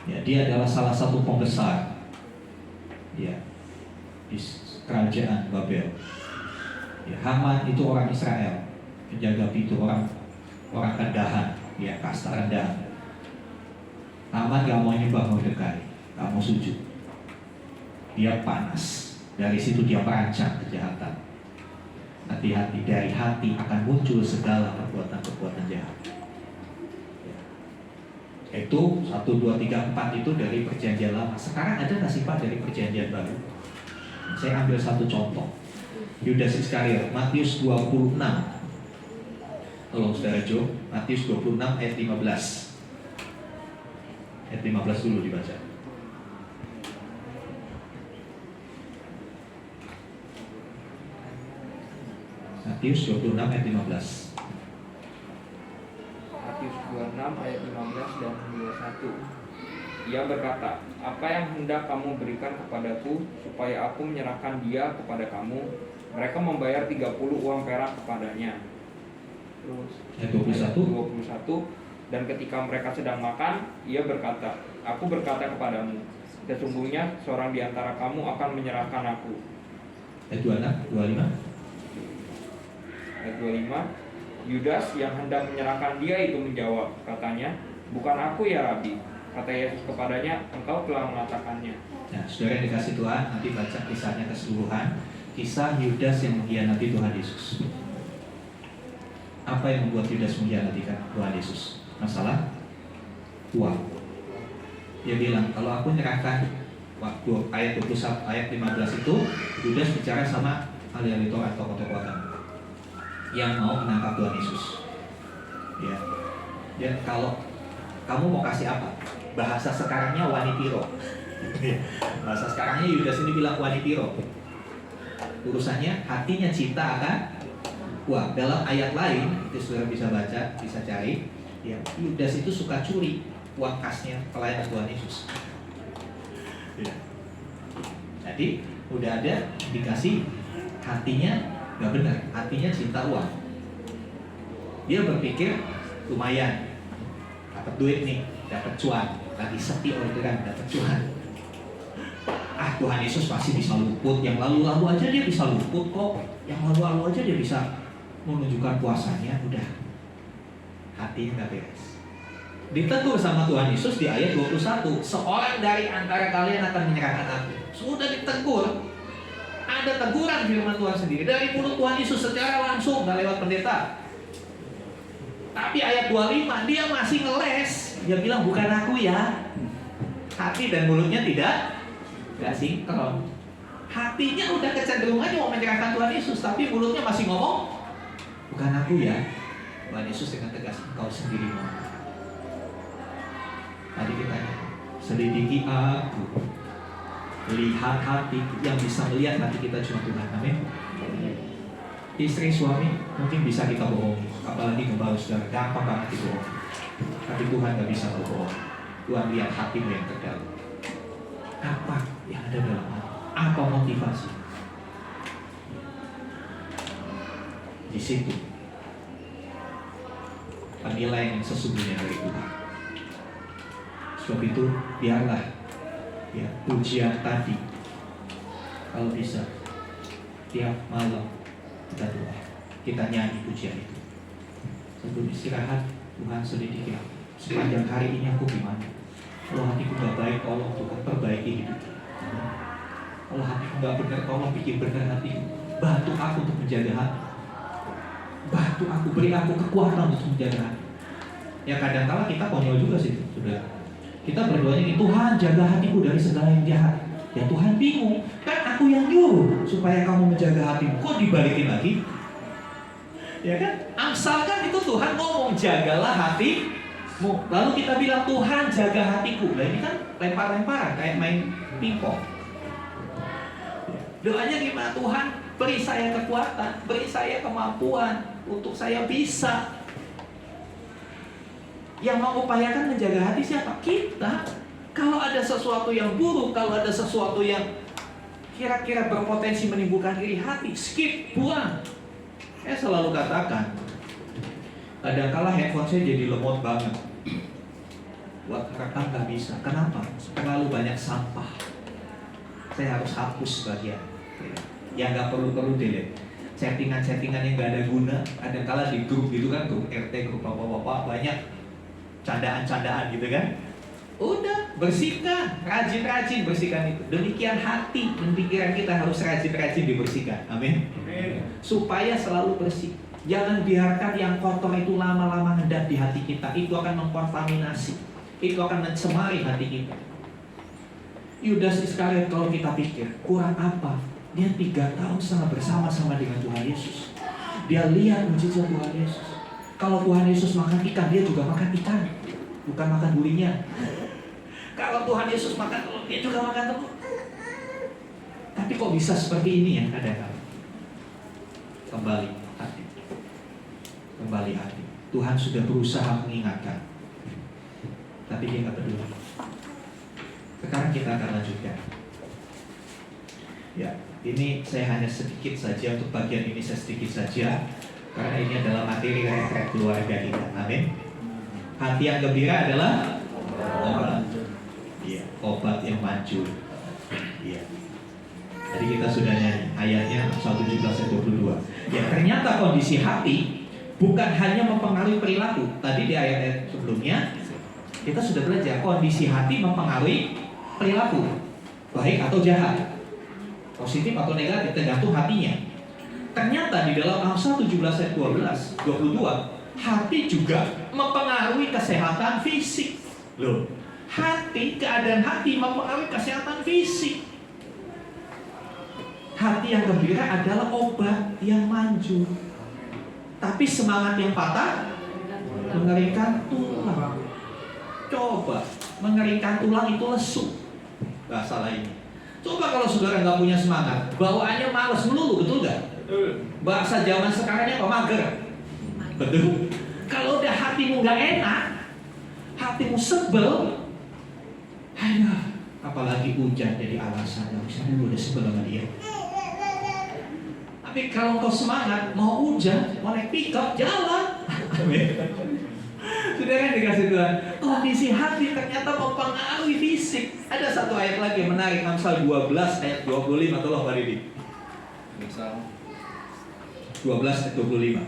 Ya, dia adalah salah satu pembesar. Ya, di kerajaan Babel. Ya, Haman itu orang Israel, penjaga pintu, orang rendahan, ya, kasta rendah. Haman gak mau nyembah Mordekai, gak mau sujud. Dia panas. Dari situ dia merancang kejahatan. Hati-hati, dari hati akan muncul segala perbuatan-perbuatan jahat. Ya. Itu 1, 2, 3, 4 itu dari perjanjian lama. Sekarang ada nggak sih Pak dari perjanjian baru? Saya ambil satu contoh. Yudas Iskariot, Matius 26. Tolong saudara Jo, Matius 26 ayat 15. Ayat 15 dulu dibaca. Matius 26 ayat 15. Matius 26 ayat 15 dan 21. Ia berkata, apa yang hendak kamu berikan kepadaku supaya aku menyerahkan dia kepada kamu? Mereka membayar 30 uang perak kepadanya. Terus Ayat 21. Dan ketika mereka sedang makan, ia berkata, aku berkata kepadamu, sesungguhnya seorang di antara kamu akan menyerahkan aku. Ayat 26, 25. Ayat 25, Yudas yang hendak menyerahkan dia itu menjawab, katanya, bukan aku ya Rabi. Kata Yesus kepadanya, engkau telah mengatakannya. Nah, saudara yang dikasih Tuhan, nanti baca kisahnya keseluruhan. Kisah Yudas yang mengkhianati Tuhan Yesus. Apa yang membuat Yudas mengkhianati Tuhan Yesus? Masalah uang. Dia bilang, kalau aku menyerahkan waktu ayat 21, ayat 15 itu, Yudas bicara sama ahli-ahli Taurat, tokoh-tokoh agama yang mau menangkap Tuhan Yesus. Ya. Dan kalau kamu mau kasih apa? Bahasa sekarangnya wanitiro. Bahasa sekarangnya Yudas ini bilang wanitiro. Urusannya hatinya cinta akan uang. Dalam ayat lain itu saudara bisa baca, bisa cari. Ya, Yudas itu suka curi uang kasnya pelayan Tuhan Yesus. Ya. Jadi udah ada indikasi hatinya nggak benar, hatinya cinta uang. Dia berpikir lumayan, dapat duit nih, dapat cuan, lagi sepi orderan, dapat cuan. Tuhan Yesus pasti bisa luput, yang lalu-lalu aja dia bisa luput kok, yang lalu-lalu aja dia bisa menunjukkan kuasanya. Udah, hatinya nggak beres. Ditegur sama Tuhan Yesus di ayat 21, seorang dari antara kalian akan menyerahkan aku. Sudah ditegur. Ada teguran firman Tuhan sendiri dari mulut Tuhan Yesus secara langsung, gak lewat pendeta. Tapi ayat 25 dia masih ngeles. Dia bilang bukan aku ya. Hati dan mulutnya tidak sinkron. Hatinya udah kecenderungannya mau menyerahkan Tuhan Yesus, tapi mulutnya masih ngomong bukan aku ya. Tuhan Yesus dengan tegas, engkau sendiri mau. Tadi kita selidiki aku, lihat hati. Yang bisa melihat hati kita cuma Tuhan. Amin. Istri suami mungkin bisa kita bohongi, apalagi kembali saudara, gampang banget dibohongi. Tapi Tuhan gak bisa berbohong. Tuhan lihat hatimu yang terdalam. Apa yang ada dalam hati? Apa motivasi? Di situ penilaian yang sesungguhnya dari Tuhan. Sebab itu biarlah Ya, pujian tadi. Kalau bisa, tiap malam kita doa, kita nyanyi pujian itu. Sebelum istirahat, Tuhan selidiki aku. Sepanjang hari ini aku gimana? Kalau hatiku gak baik, tolong Tuhan perbaiki hidupku. Kalau hatiku gak benar, tolong bikin benar hatiku. Bantu aku untuk menjaga hati. Bantu aku, beri aku kekuatan untuk menjaga hati. Ya kadang-kala kita konyol juga sih, sudah. Kita berdoanya ini, Tuhan jaga hatiku dari segala yang jahat. Ya Tuhan bingung, kan aku yang nyuruh supaya kamu menjaga hatimu. Kok dibalikin lagi? Ya kan? Amsal kan itu Tuhan ngomong jagalah hatimu. Lalu kita bilang Tuhan jaga hatiku. Nah ini kan lempar-lemparan kayak main pingpong. Doanya gimana? Tuhan beri saya kekuatan, beri saya kemampuan untuk saya bisa. Yang mengupayakan menjaga hati siapa? Kita. Kalau ada sesuatu yang buruk, kalau ada sesuatu yang kira-kira berpotensi menimbulkan iri hati, skip, buang. Saya selalu katakan, kadang-kala handphone saya jadi lemot banget. Buat rekam gak bisa. Kenapa? Terlalu banyak sampah. Saya harus hapus sebagian. Yang gak perlu-perlu delete. Chattingan-chattingan yang gak ada guna. Kadang-kala di grup gitu kan, grup RT, grup bapak-bapak, banyak candaan-candaan gitu kan. Udah, bersihkan, rajin-rajin bersihkan itu. Demikian hati dan pikiran kita harus rajin-rajin dibersihkan. Amin. Supaya selalu bersih. Jangan biarkan yang kotor itu lama-lama ngendap di hati kita. Itu akan mengkontaminasi. Itu akan mencemari hati kita. Yudas Iskariot kalau kita pikir, kurang apa? Dia 3 tahun setengah bersama-sama dengan Tuhan Yesus. Dia lihat mujizat Tuhan Yesus. Kalau Tuhan Yesus makan ikan, dia juga makan ikan. Bukan makan durinya. Kalau Tuhan Yesus makan telur, dia juga makan telur. Tapi kok bisa seperti ini ya kadang-kadang? Kembali hati. Kembali hati. Tuhan sudah berusaha mengingatkan, tapi dia nggak peduli. Sekarang kita akan lanjutkan. Ya, ini saya hanya sedikit saja untuk bagian ini, saya sedikit saja karena ini adalah materi retret keluarga kita. Amin. Hati yang gembira adalah obat. Iya, obat yang manjur. Iya. Tadi kita sudah nyanyi ayatnya 1:17 ayat 22. Ya, ternyata kondisi hati bukan hanya mempengaruhi perilaku. Tadi di ayat sebelumnya kita sudah belajar kondisi hati mempengaruhi perilaku, baik atau jahat, positif atau negatif, tergantung hatinya. Ternyata di dalam Amsal 17 ayat 22, hati juga mempengaruhi kesehatan fisik. Loh, hati, keadaan hati mempengaruhi kesehatan fisik. Hati yang gembira adalah obat yang manjur. Tapi semangat yang patah mengeringkan tulang. Coba, mengeringkan tulang itu lesu. Gak salah ini. Coba kalau saudara nggak punya semangat, bawaannya malas melulu, betul nggak? Bahasa zaman sekarangnya apa? Mager. Betul. Kalau udah hatimu nggak enak, hatimu sebel, aduh, apalagi hujan jadi alasan. Misalnya lu udah sebel sama dia. Tapi kalau kau semangat, mau hujan, mau naik pickup, jalan. Sudah kan dikasih Tuhan. Kondisi hati ternyata mempengaruhi fisik. Ada satu ayat lagi yang menarik, Amsal 12 ayat 25. Tolong Pak Didi. Amsal 12 ayat 25.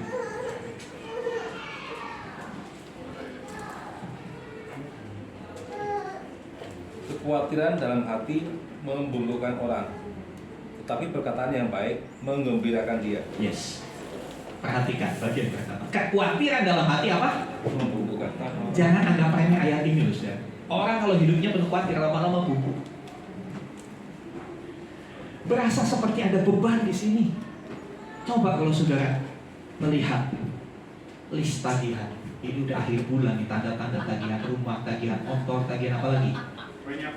Kekhawatiran dalam hati membungkukkan orang, tetapi perkataan yang baik menggembirakan dia. Yes. Perhatikan bagian pertama. Kekhawatiran dalam hati apa? Membungkukkan. Jangan anggap remeh ayat ini, Ustaz. Orang kalau hidupnya penuh khawatir lama-lama bubuk. Berasa seperti ada beban di sini. Coba kalau saudara melihat list tagihan. Ini udah akhir bulan nih, tanda-tanda tagihan rumah, tagihan motor, tagihan apa lagi? Banyak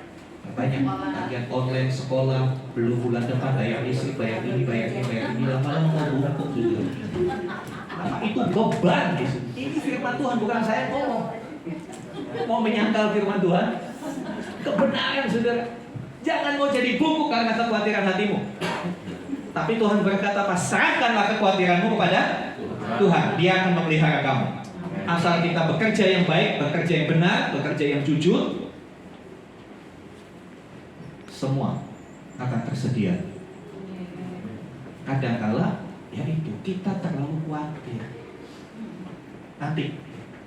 tagihan online, sekolah, belum bulan depan bayar listrik, bayar ini, lama-lama membungkuk juga. Itu beban di sini. Ini firman Tuhan, bukan saya ngomong. Mau menyangkal firman Tuhan? Kebenaran, saudara. Jangan mau jadi bungkuk karena kekhawatiran hatimu. Tapi Tuhan berkata, serahkanlah kekhawatiranmu kepada Tuhan. Dia akan memelihara kamu. Asal kita bekerja yang baik, bekerja yang benar, bekerja yang jujur, semua akan tersedia. Kadangkala ya itu kita terlalu khawatir. Nanti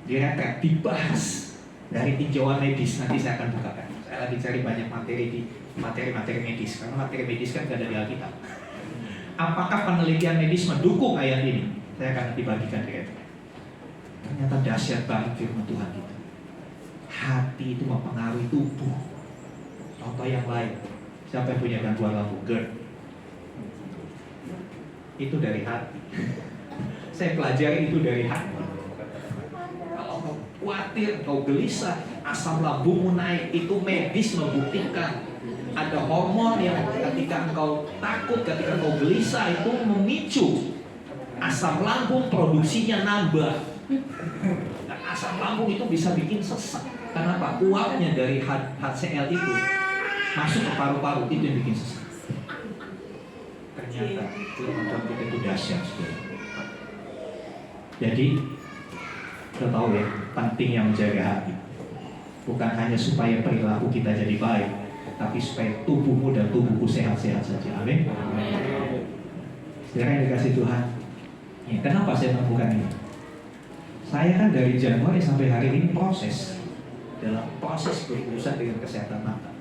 di retret dibahas dari tinjauan medis, nanti saya akan bukakan. Saya lagi cari banyak materi di materi medis, karena materi medis kan gak ada di Alkitab. Apakah penelitian medis mendukung ayat ini? Saya akan dibagikan di retret. Ternyata dahsyat banget firman Tuhan kita. Hati itu mempengaruhi tubuh. Contoh yang lain, siapa yang punya gangguan lambung GERD? Itu dari hati. Saya pelajari itu dari hati. Kalau kau khawatir, kau gelisah, asam lambungmu naik, itu medis membuktikan ada hormon yang ketika engkau takut, ketika engkau gelisah, itu memicu asam lambung produksinya nambah. Dan asam lambung itu bisa bikin sesak. Kenapa? Uapnya dari HCl itu masuk ke paru-paru, itu yang bikin sesak. Ternyata firman Tuhan kita itu dahsyat sekali. Jadi kita tahu ya, pentingnya menjaga hati. Bukan hanya supaya perilaku kita jadi baik, tapi supaya tubuhmu dan tubuhku sehat-sehat saja. Amin. Sekarang yang dikasih Tuhan. Ya, kenapa saya melakukan ini? Saya kan dari Januari sampai hari ini dalam proses berurusan dengan kesehatan mata.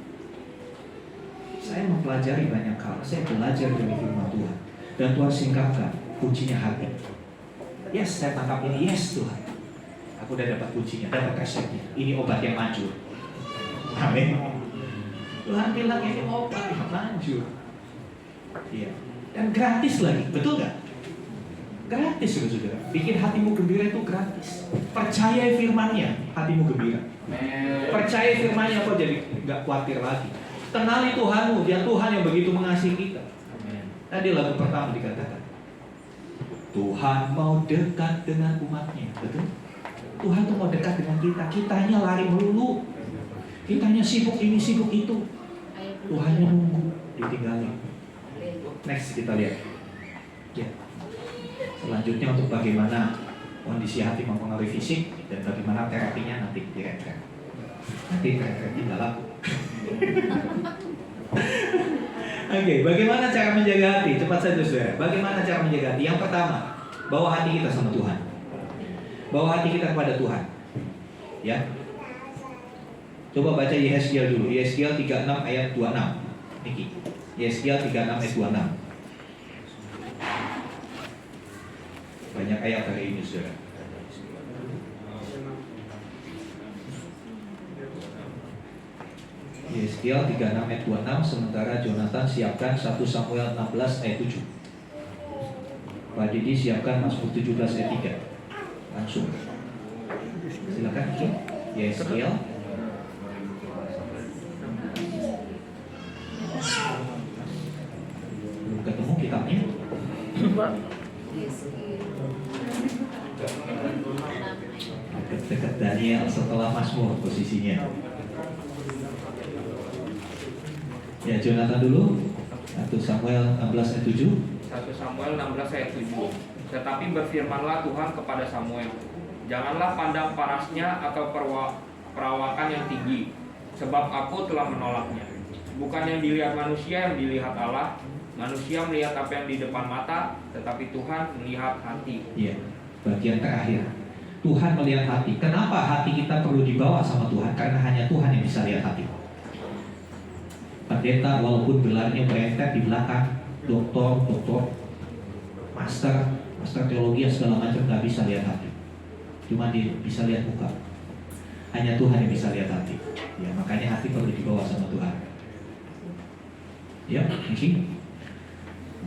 Saya mempelajari banyak hal. Saya belajar dari firman Tuhan. Dan Tuhan singkapkan kuncinya hati. Yes, saya tangkap ini. Yes, Tuhan. Aku udah dapat kuncinya, dapat resepnya. Ini obat yang manjur. Amin. Tuhan bilang ini obat yang manjur. Iya. Dan gratis lagi, betul nggak? Gratis, saudara. Bikin hatimu gembira itu gratis. Percaya firman-Nya, hatimu gembira. Percaya firman-Nya, kok jadi nggak khawatir lagi. Kenali Tuhanmu, dia Tuhan yang begitu mengasihi kita. Tadi lagu pertama dikatakan, Tuhan mau dekat dengan umatnya, betul? Tuhan tuh mau dekat dengan kita. Kitanya lari melulu, kitanya sibuk ini sibuk itu. Tuhannya nunggu, ditinggalin. Next kita lihat. Ya. Selanjutnya untuk bagaimana kondisi hati mempengaruhi fisik dan bagaimana terapinya nanti di retret. Nanti retret tidak laku. Oke, bagaimana cara menjaga hati? Cepat saja saudara. Bagaimana cara menjaga hati? Yang pertama, bawa hati kita sama Tuhan. Bawa hati kita kepada Tuhan. Ya. Coba baca Yesaya dulu. Yesaya 36 ayat 26. Niki. Yesaya 36 ayat 26. Banyak ayat hari ini saudara. Yesaya 36 ayat 26. Sementara Jonathan siapkan 1 Samuel 16 ayat 7. Pak Didi siapkan Mazmur 17 ayat 3. Langsung. Silakan Yesaya. Belum ketemu kitabnya. Dekat Daniel setelah Mazmur posisinya. Ya, Jonathan dulu. 1 Samuel 16 ayat 7. 1 Samuel 16 ayat 7. Tetapi berfirmanlah Tuhan kepada Samuel, janganlah pandang parasnya atau perawakan yang tinggi, sebab aku telah menolaknya. Bukan yang dilihat manusia, yang dilihat Allah. Manusia melihat apa yang di depan mata, tetapi Tuhan melihat hati. Iya, bagian terakhir. Tuhan melihat hati. Kenapa hati kita perlu dibawa sama Tuhan? Karena hanya Tuhan yang bisa lihat hati. Pendeta walaupun gelarnya berentet di belakang, doktor, master teologi segala macam, nggak bisa lihat hati. Cuma dia bisa lihat muka. Hanya Tuhan yang bisa lihat hati. Ya, makanya hati perlu dibawa sama Tuhan. Ya, Niki.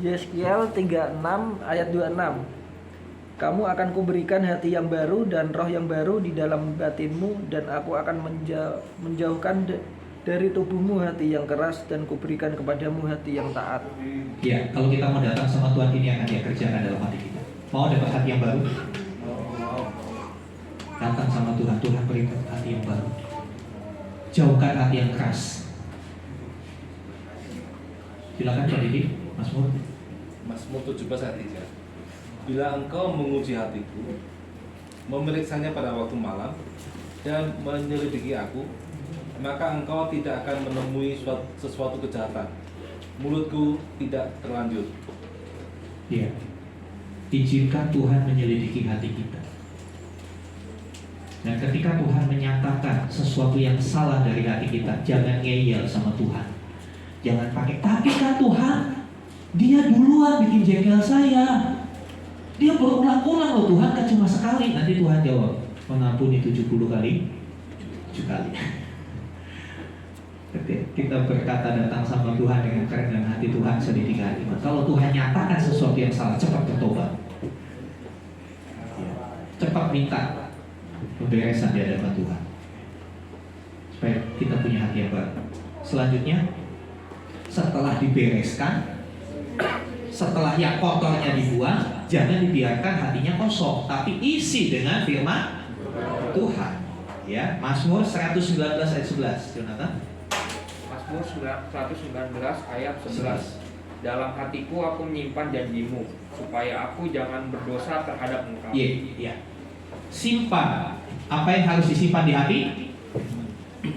Yeskiel 36 ayat 26. Kamu akan kuberikan hati yang baru dan roh yang baru di dalam batinmu, dan aku akan menjauhkan dari tubuhmu hati yang keras, dan kuberikan kepadamu hati yang taat. Ya, kalau kita mau datang sama Tuhan, ini akan dia kerjakan dalam hati kita. Mau dapat hati yang baru? Datang sama Tuhan, Tuhan berikan hati yang baru. Jauhkan hati yang keras. Silakan Pak Didi, Mazmur. Mazmur 17 ayat 3. Bila engkau menguji hatiku, memeriksanya pada waktu malam, dan menyelidiki aku, maka engkau tidak akan menemui sesuatu kejahatan. Mulutku tidak terlanjur. Ya, izinkan Tuhan menyelidiki hati kita. Dan ketika Tuhan menyatakan sesuatu yang salah dari hati kita, jangan ngeyel sama Tuhan. Jangan pakai, tapi kan Tuhan, dia duluan bikin jengkel saya. Dia berulang-ulang loh Tuhan, kan cuma sekali. Nanti Tuhan jawab, mengampuni 70 kali 7 kali. Kita berkata datang sama Tuhan dengan kerendahan hati, Tuhan selidiki hati. Kalau Tuhan nyatakan sesuatu yang salah, cepat bertobat. Cepat minta pemberesan di hadapan Tuhan, supaya kita punya hati yang baru. Selanjutnya, setelah dibereskan, setelah yang kotornya dibuang, jangan dibiarkan hatinya kosong, tapi isi dengan firman Tuhan. Ya, Mazmur 119 ayat 11, Jonathan. Mazmur 119 ayat 11. Dalam hatiku aku menyimpan janjimu, supaya aku jangan berdosa terhadap engkau. Iya. Simpan. Apa yang harus disimpan di hati?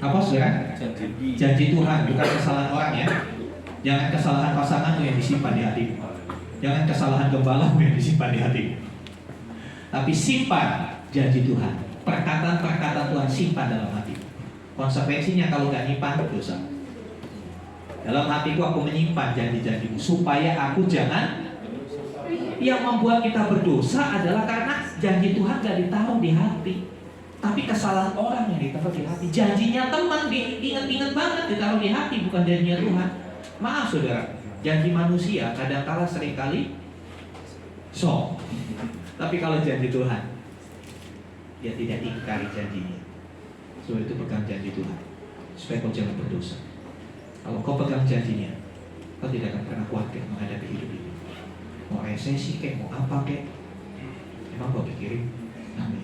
Apa saudara? Janji Tuhan, bukan kesalahan orang ya. Jangan kesalahan pasanganmu yang disimpan di hati. Jangan kesalahan gembalamu yang disimpan di hati. Tapi simpan janji Tuhan. Perkataan-perkataan Tuhan simpan dalam hati. Konsekuensinya kalau nggak nyimpan, dosa. Dalam hatiku aku menyimpan janji-janjimu, supaya aku jangan. Yang membuat kita berdosa adalah karena janji Tuhan gak ditaruh di hati, tapi kesalahan orang yang ditaruh di hati. Janjinya teman diingat-ingat banget ditaruh di hati, bukan janjinya Tuhan. Maaf saudara, janji manusia kadang-kala seringkali sok. Tapi kalau janji Tuhan, dia tidak ingkari janjinya. Sebab itu pegang janji Tuhan, supaya kau jangan berdosa. Kalau kau pegang janjinya, kau tidak akan pernah khawatir menghadapi hidup ini. Mau resesi kek, mau apa kek, emang kau pikirin? Amin.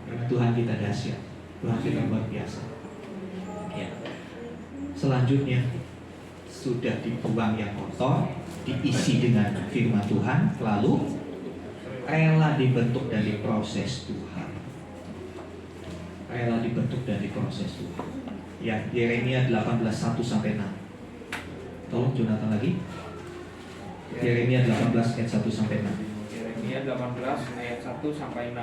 Karena Tuhan kita dahsyat, Tuhan kita luar biasa. Ya. Selanjutnya, sudah dibuang yang kotor, diisi dengan firman Tuhan, lalu rela dibentuk dan diproses Tuhan. Rela dibentuk dan diproses Tuhan. Ya, Yeremia 18:1-6. Tolong Jonathan lagi. Yeremia 18 ayat 1-6. Yeremia 18 ayat 1-6.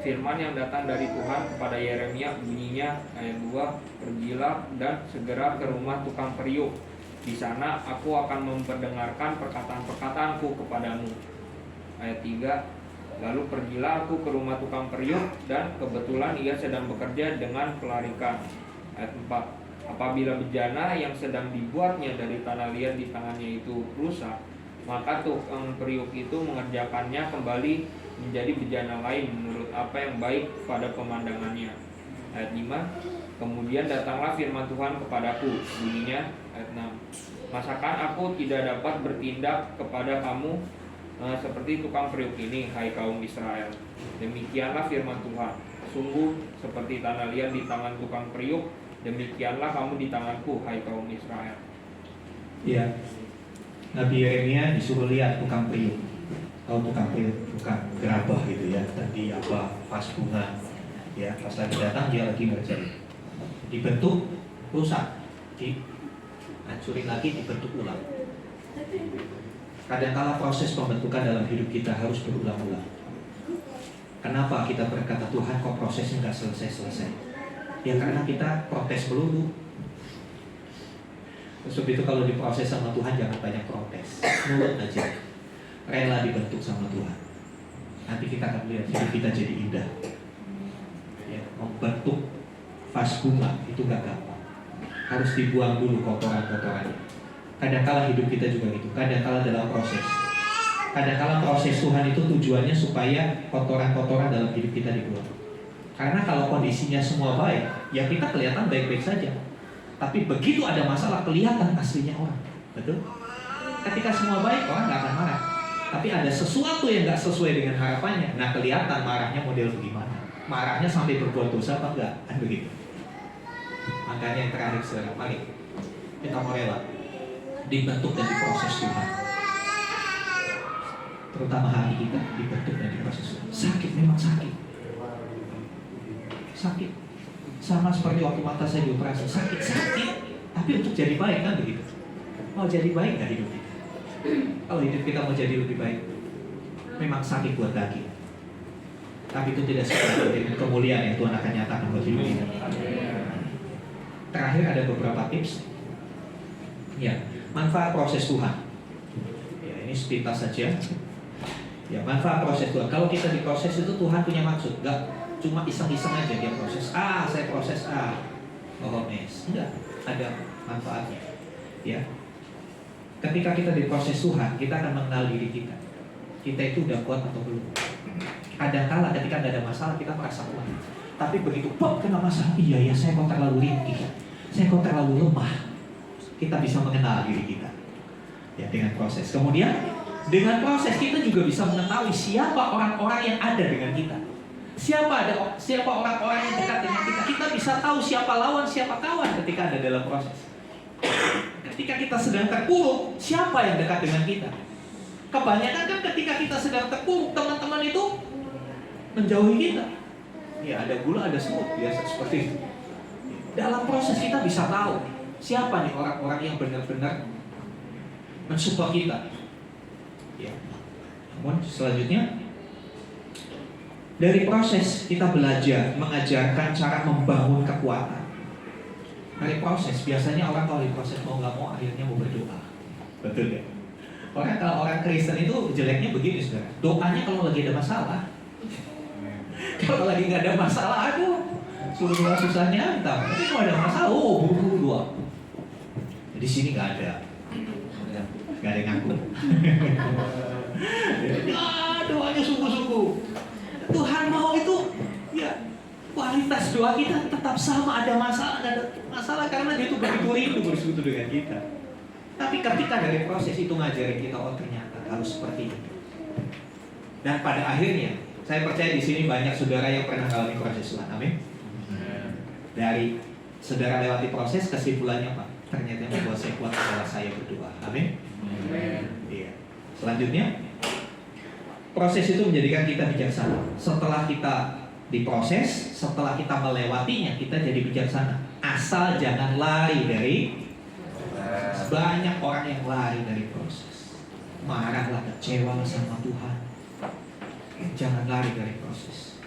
Firman yang datang dari Tuhan kepada Yeremia bunyinya ayat 2, pergilah dan segera ke rumah tukang periuk. Di sana aku akan memperdengarkan perkataan-perkataanku kepadamu. Ayat 3, lalu pergilah aku ke rumah tukang periuk dan kebetulan ia sedang bekerja dengan pelarikan. Ayat 4, apabila bejana yang sedang dibuatnya dari tanah liat di tangannya itu rusak, maka tukang periuk itu mengerjakannya kembali menjadi bejana lain menurut apa yang baik pada pemandangannya. Ayat 5, kemudian datanglah firman Tuhan kepadaku, bunyinya ayat 6, masakan aku tidak dapat bertindak kepada kamu seperti tukang periuk ini, hai kaum Israel? Demikianlah firman Tuhan, sungguh seperti tanah liat di tangan tukang periuk, demikianlah kamu di tanganku, hai kaum Israel. Ya, Nabi Yeremia disuruh lihat tukang periuk. Kalau tukang periuk, tukang gerabah gitu ya, tadi apa, pas bunga. Ya, pas lagi datang dia lagi ngerjain. Dibentuk, rusak, dihancurin lagi, dibentuk ulang. Kadang-kala proses pembentukan dalam hidup kita harus berulang-ulang. Kenapa kita berkata Tuhan kok prosesnya nggak selesai-selesai? Ya karena kita protes melulu. Sebab itu kalau diproses sama Tuhan jangan banyak protes, nurut aja, rela dibentuk sama Tuhan. Nanti kita akan lihat hidup kita jadi indah. Ya, membentuk vas bunga itu gak gampang. Harus dibuang dulu kotoran-kotorannya. Kadang-kala hidup kita juga gitu. Kadang-kala dalam proses. Kadang-kala proses Tuhan itu tujuannya supaya kotoran-kotoran dalam hidup kita dibuang. Karena kalau kondisinya semua baik, ya kita kelihatan baik-baik saja. Tapi begitu ada masalah kelihatan aslinya orang, betul? Ketika semua baik orang nggak akan marah. Tapi ada sesuatu yang nggak sesuai dengan harapannya, nah kelihatan marahnya model bagaimana? Marahnya sampai berbuat dosa apa enggak? Kan begitu. Makanya yang terakhir saudara, mari kita mau rela dibentuk dan diproses Tuhan. Terutama hati kita dibentuk dan diproses Tuhan. Sakit memang sakit. Sakit. Sama seperti waktu mata saya dioperasi, sakit-sakit, tapi untuk jadi baik kan begitu. Mau jadi baik nggak hidup kita? Kalau hidup kita mau jadi lebih baik, memang sakit buat daging. Tapi itu tidak sesuai dengan kemuliaan yang Tuhan akan nyatakan buat hidup kita. Terakhir ada beberapa tips. Ya, manfaat proses Tuhan. Ya, ini sepintas saja. Ya, manfaat proses Tuhan. Kalau kita diproses itu Tuhan punya maksud, nggak cuma iseng-iseng aja dia proses. Saya proses mes. Enggak, ada manfaatnya. Ya. Ketika kita diproses Tuhan, kita akan mengenal diri kita. Kita itu udah kuat atau belum. Kadang-kala ketika nggak ada masalah kita merasa kuat. Tapi begitu kena masalah, iya ya saya kok terlalu ringkih, saya kok terlalu lemah. Kita bisa mengenal diri kita. Ya, dengan proses. Kemudian dengan proses kita juga bisa mengetahui siapa orang-orang yang ada dengan kita. Siapa orang-orang yang dekat dengan kita. Kita bisa tahu siapa lawan, siapa kawan ketika ada dalam proses. Ketika kita sedang terpuruk, siapa yang dekat dengan kita? Kebanyakan kan ketika kita sedang terpuruk, teman-teman itu menjauhi kita. Ya, ada gula, ada semut, biasa seperti itu. Dalam proses kita bisa tahu siapa nih orang-orang yang benar-benar mensupport kita. Ya. Namun selanjutnya dari proses kita belajar mengajarkan cara membangun kekuatan. Dari proses biasanya orang kalau di proses mau nggak mau akhirnya mau berdoa. Betul ya? Kalau orang Kristen itu jeleknya begini saudara. Doanya kalau lagi ada masalah. Kalau lagi nggak ada masalah, aduh, suruh susahnya entah. Tapi kalau ada masalah, buru-buru doa. Di sini nggak ada yang ngaku. Doanya sungguh-sungguh. Tuhan mau itu, ya kualitas doa kita tetap sama. Ada masalah karena dia itu begitu rindu bersekutu dengan kita. Tapi ketika dari proses itu ngajarin kita, ternyata harus seperti itu. Dan pada akhirnya, saya percaya di sini banyak saudara yang pernah mengalami proses Tuhan. Amin. Dari saudara lewati proses, kesimpulannya Pak, ternyata yang membuat saya kuat adalah saya berdoa. Amin. Iya. Selanjutnya, proses itu menjadikan kita bijaksana. Setelah kita diproses, setelah kita melewatinya, kita jadi bijaksana. Asal jangan lari dari. Banyak orang yang lari dari proses. Marahlah, kecewalah sama Tuhan. Jangan lari dari proses.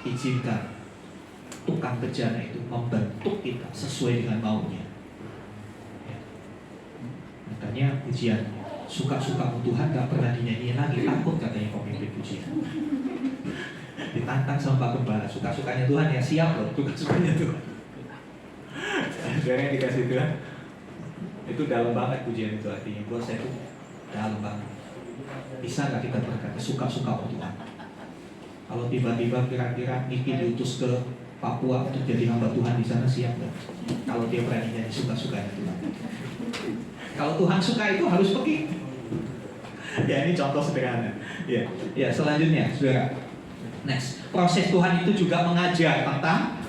Izinkan tukang bejana itu membentuk kita sesuai dengan maunya. Ya. Makanya pujian suka-sukamu Tuhan gak pernah dinyanyiin lagi. Takut katanya pemimpin pujian. Ditantang sama Pak Gembala, suka-sukanya Tuhan ya siap loh, suka-sukanya Tuhan. Saudara yang dikasih Tuhan, itu dalam banget pujian itu artinya. Buat saya itu dalam banget. Bisa nggak kita berkata suka-suka Tuhan? Kalau tiba-tiba kira-kira Niki diutus ke Papua untuk jadi hamba Tuhan di sana, siap nggak? Kalau dia berani jadi suka-sukanya Tuhan. Kalau Tuhan suka itu harus pergi. Ya, ini contoh sederhana. Ya, selanjutnya, saudara. Next, proses Tuhan itu juga mengajar tentang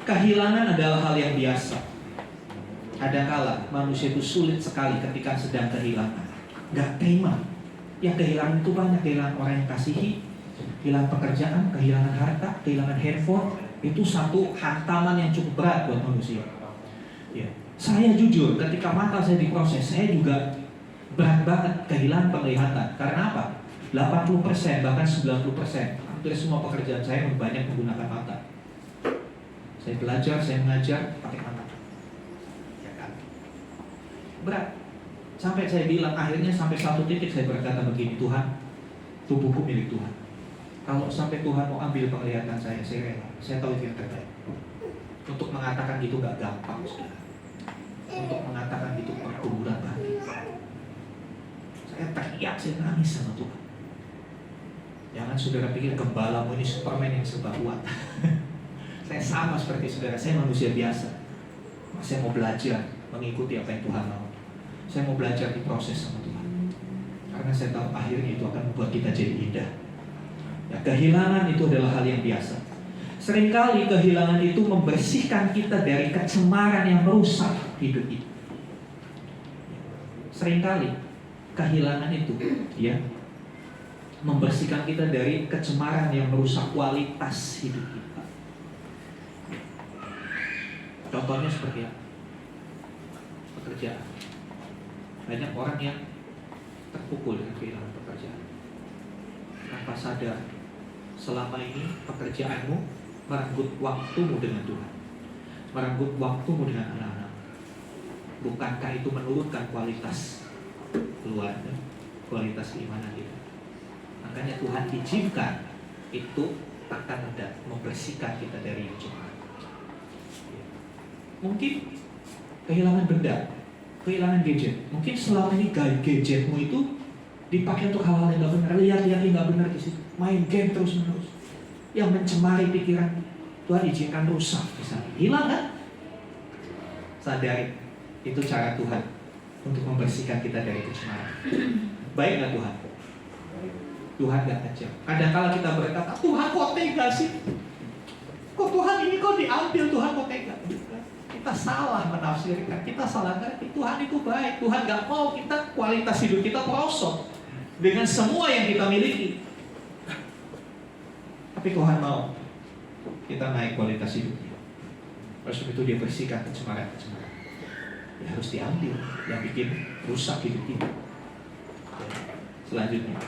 kehilangan adalah hal yang biasa. Kadang-kala manusia itu sulit sekali ketika sedang kehilangan, nggak terima. Yang kehilangan itu banyak, kehilangan orang yang kasihi, kehilangan pekerjaan, kehilangan harta, kehilangan handphone. Itu satu hantaman yang cukup berat buat manusia. Ya. Saya jujur, ketika mata saya diproses, saya juga berat banget kehilangan penglihatan. Karena apa? 80% bahkan 90% hampir semua pekerjaan saya banyak menggunakan mata. Saya belajar, saya mengajar pakai mata. Ya kan? Berat. Sampai saya bilang, akhirnya sampai satu titik saya berkata begini, Tuhan, tubuhku milik Tuhan. Kalau sampai Tuhan mau ambil penglihatan saya rela. Saya tahu itu yang terbaik. Untuk mengatakan itu gak gampang, saudara. Untuk mengatakan itu pergumulan batin. Saya teriak, saya nangis sama Tuhan. Jangan saudara pikir gembalamu ini Superman yang serba kuat. Saya sama seperti saudara, saya manusia biasa. Saya mau belajar mengikuti apa yang Tuhan mau. Saya mau belajar diproses sama Tuhan. Karena saya tahu akhirnya itu akan membuat kita jadi indah. Ya, kehilangan itu adalah hal yang biasa. Seringkali kehilangan itu membersihkan kita dari kecemaran yang merusak hidup kita. Seringkali kehilangan itu, ya, membersihkan kita dari kecemaran yang merusak kualitas hidup kita. Contohnya seperti apa? Pekerjaan. Banyak orang yang terpukul dengan kehilangan pekerjaan. Tanpa sadar, selama ini pekerjaanmu merenggut waktumu dengan Tuhan, merenggut waktumu dengan anak-anak. Bukankah itu menurunkan kualitas keluarga, kualitas keimanan kita? Makanya Tuhan izinkan itu akan ada membersihkan kita dari cemara. Mungkin kehilangan benda, kehilangan gadget. Mungkin selama ini gadgetmu itu dipakai untuk hal-hal yang nggak benar. Lihat-lihat yang nggak benar di situ, main game terus-menerus, yang mencemari pikiran. Tuhan izinkan rusak, misalnya hilang kan? Sadari, itu cara Tuhan untuk membersihkan kita dari kecemaran. Baik nggak Tuhan? Tuhan nggak kejam. Kadang-kala kita berkata, Tuhan kok tega sih? Kok Tuhan ini kok diambil, Tuhan kok tega? Kita salah menafsirkan, kita salah ngerti. Tuhan itu baik, Tuhan nggak mau kita kualitas hidup kita merosot dengan semua yang kita miliki. Tapi Tuhan mau kita naik kualitas hidupnya. Oleh sebab itu dia bersihkan kecemaran-kecemaran. Ya harus diambil, yang bikin rusak hidup kita. Selanjutnya,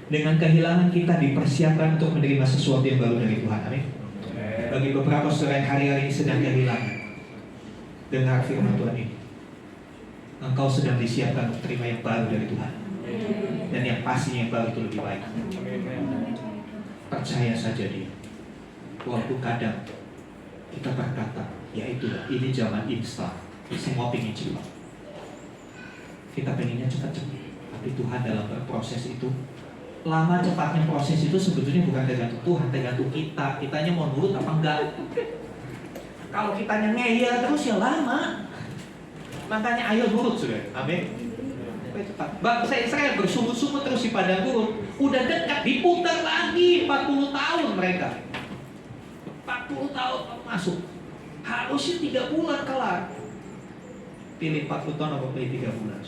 dengan kehilangan kita dipersiapkan untuk menerima sesuatu yang baru dari Tuhan. Amin. Bagi beberapa saudara yang hari-hari ini sedang kehilangan, dengar firman Tuhan ini. Engkau sedang disiapkan untuk terima yang baru dari Tuhan. Dan yang pastinya yang baru itu lebih baik. Percaya saja dia. Waktu kadang kita berkata, ya itulah, ini zaman instan. Semua pengen cepat. Kita pengennya cepat-cepat. Tapi Tuhan dalam berproses itu, lama cepatnya proses itu sebetulnya bukan tergantung Tuhan, tergantung kita. Kitanya mau nurut apa enggak. Kalau kitanya ngeyel terus ya lama. Makanya ayo nurut sudah. Amin. Cepat. Bangsa Israel bersungut-sungut terus di padang gurun. Udah dekat, diputar lagi 40 tahun mereka. 40 tahun masuk. Harusnya 3 bulan kelar. Pilih 40 tahun atau pilih 3 bulan?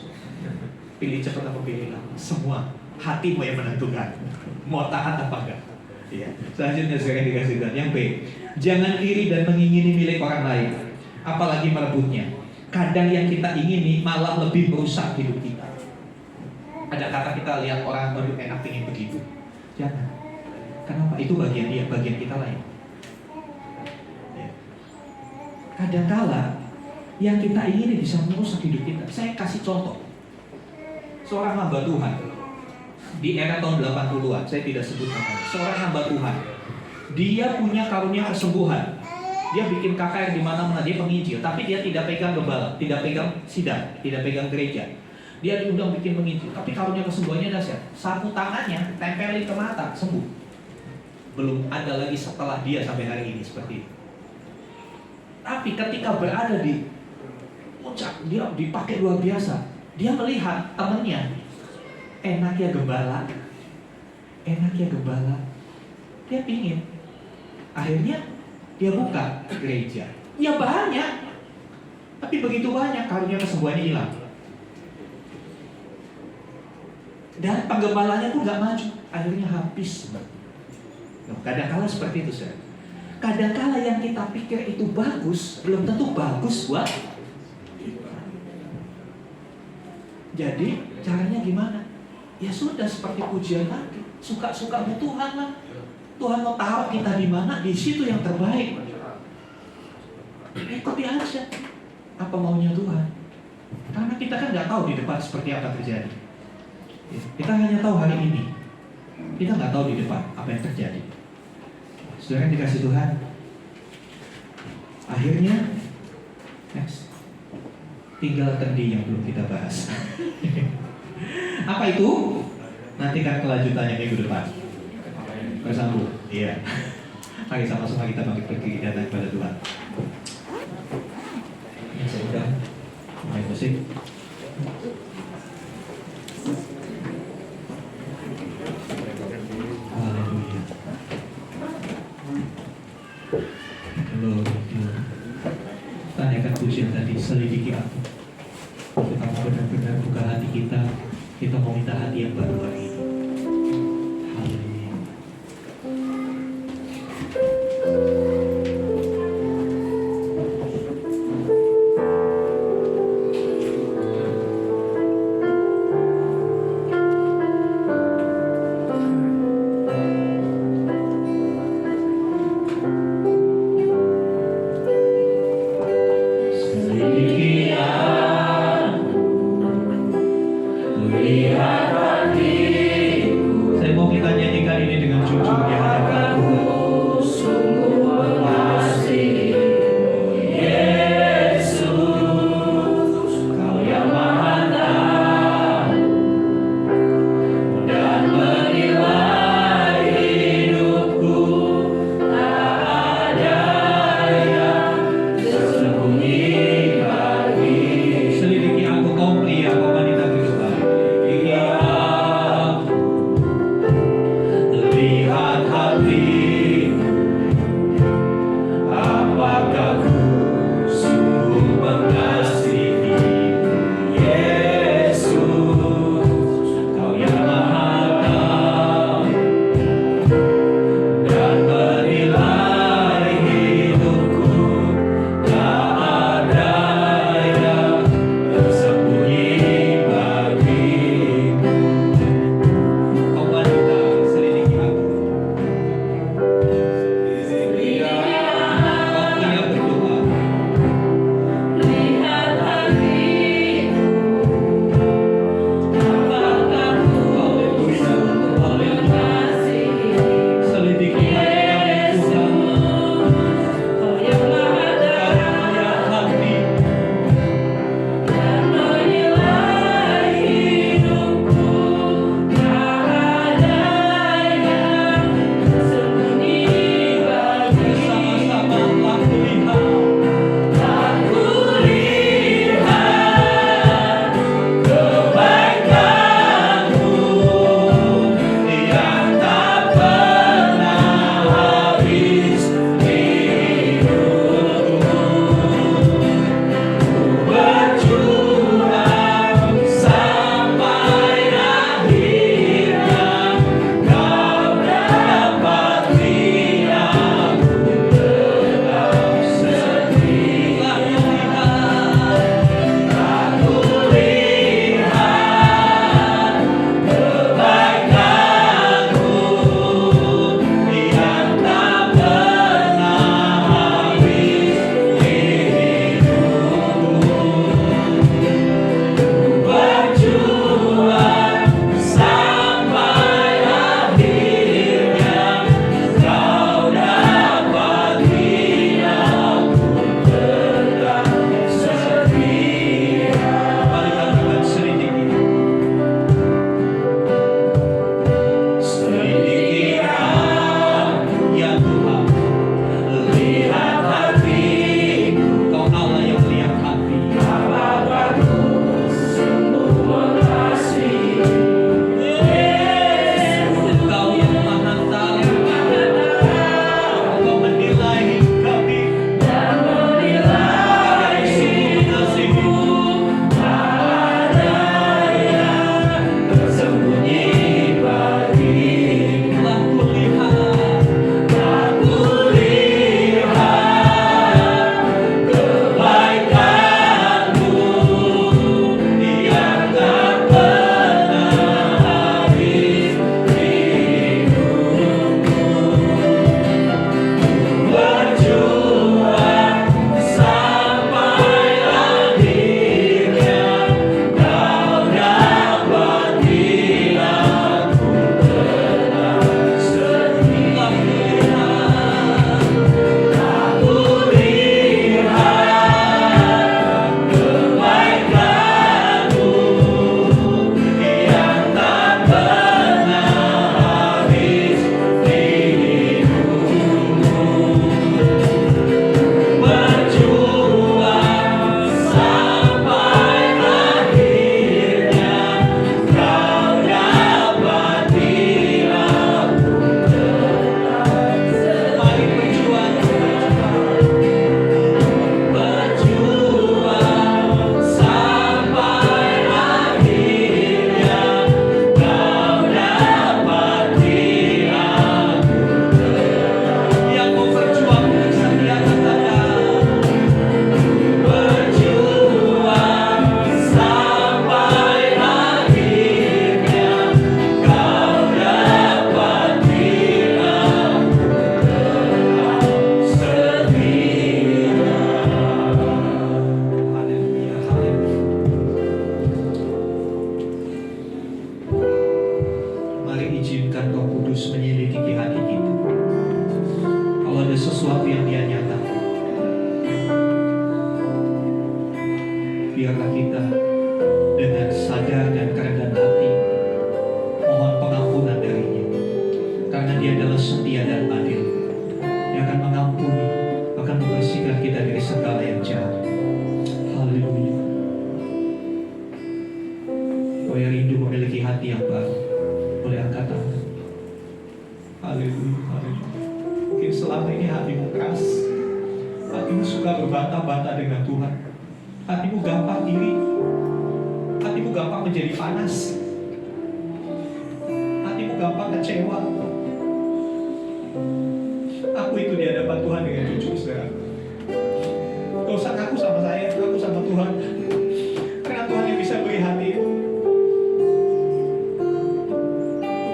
Pilih cepat atau pilih lama? Semua hatimu yang menentukan. Mau taat apa enggak? Ya. Selanjutnya saya dikasih Tuhan. Yang B, jangan iri dan mengingini milik orang lain, apalagi merebutnya. Kadang yang kita ingini malah lebih merusak hidup kita. Ada kata kita lihat orang baru enak ingin begitu. Jangan. Kenapa? Itu bagian dia, bagian kita lain. Ya. Kadang-kala yang kita ingini bisa merusak hidup kita. Saya kasih contoh. Seorang hamba Tuhan di era tahun 80-an, saya tidak sebut namanya. Seorang hamba Tuhan, dia punya karunia kesembuhan. Dia bikin KKR di mana-mana, dia penginjil, tapi dia tidak pegang gembala, tidak pegang sidang, tidak pegang gereja. Dia diundang bikin penginjil, tapi karunia kesembuhannya dahsyat. Sapu tangannya tempelin ke mata, sembuh. Belum ada lagi setelah dia sampai hari ini seperti itu. Tapi ketika berada di puncak, dia dipakai luar biasa. Dia melihat temannya, enaknya gembala, dia pingin. Akhirnya dia buka gereja. Ya banyak, tapi begitu banyak karunia kesembuhannya hilang. Dan penggembalanya pun gak maju, akhirnya habis. Kadang-kala seperti itu, saudara. Kadang-kala yang kita pikir itu bagus, belum tentu bagus buat. Jadi caranya gimana? Ya sudah seperti pujian tadi, suka-suka Tuhan lah. Tuhan mau taruh kita di mana, di situ yang terbaik. Ikuti aja apa maunya Tuhan. Karena kita kan nggak tahu di depan seperti apa terjadi. Kita hanya tahu hari ini. Kita nggak tahu di depan apa yang terjadi. Saudara yang dikasih Tuhan. Akhirnya, next. Tinggal tadi yang belum kita bahas. Apa itu? Nantikan kelanjutannya minggu depan. Bersambung. Iya. Mari sama-sama kita bangkit berdiri datang kepada Tuhan. Ini saya udah main musik. Haleluya. Haleluya. Tanyakan pujian tadi, selidiki aku. Kita mau benar-benar buka hati kita mau minta hati yang baru hari ini. Haleluya. Kau yang rindu memiliki hati yang baru, boleh angkat tangan. Haleluya, haleluya. Mungkin selama ini hatimu keras, hatimu suka berbantah-bantah dengan Tuhan, hatimu gampang iri, hatimu gampang menjadi panas, hatimu gampang kecewa. Aku itu di hadapan Tuhan dengan jujur, saudara. Gak usah ngaku sama saya, ngaku sama Tuhan. Karena Tuhan yang bisa beri hati.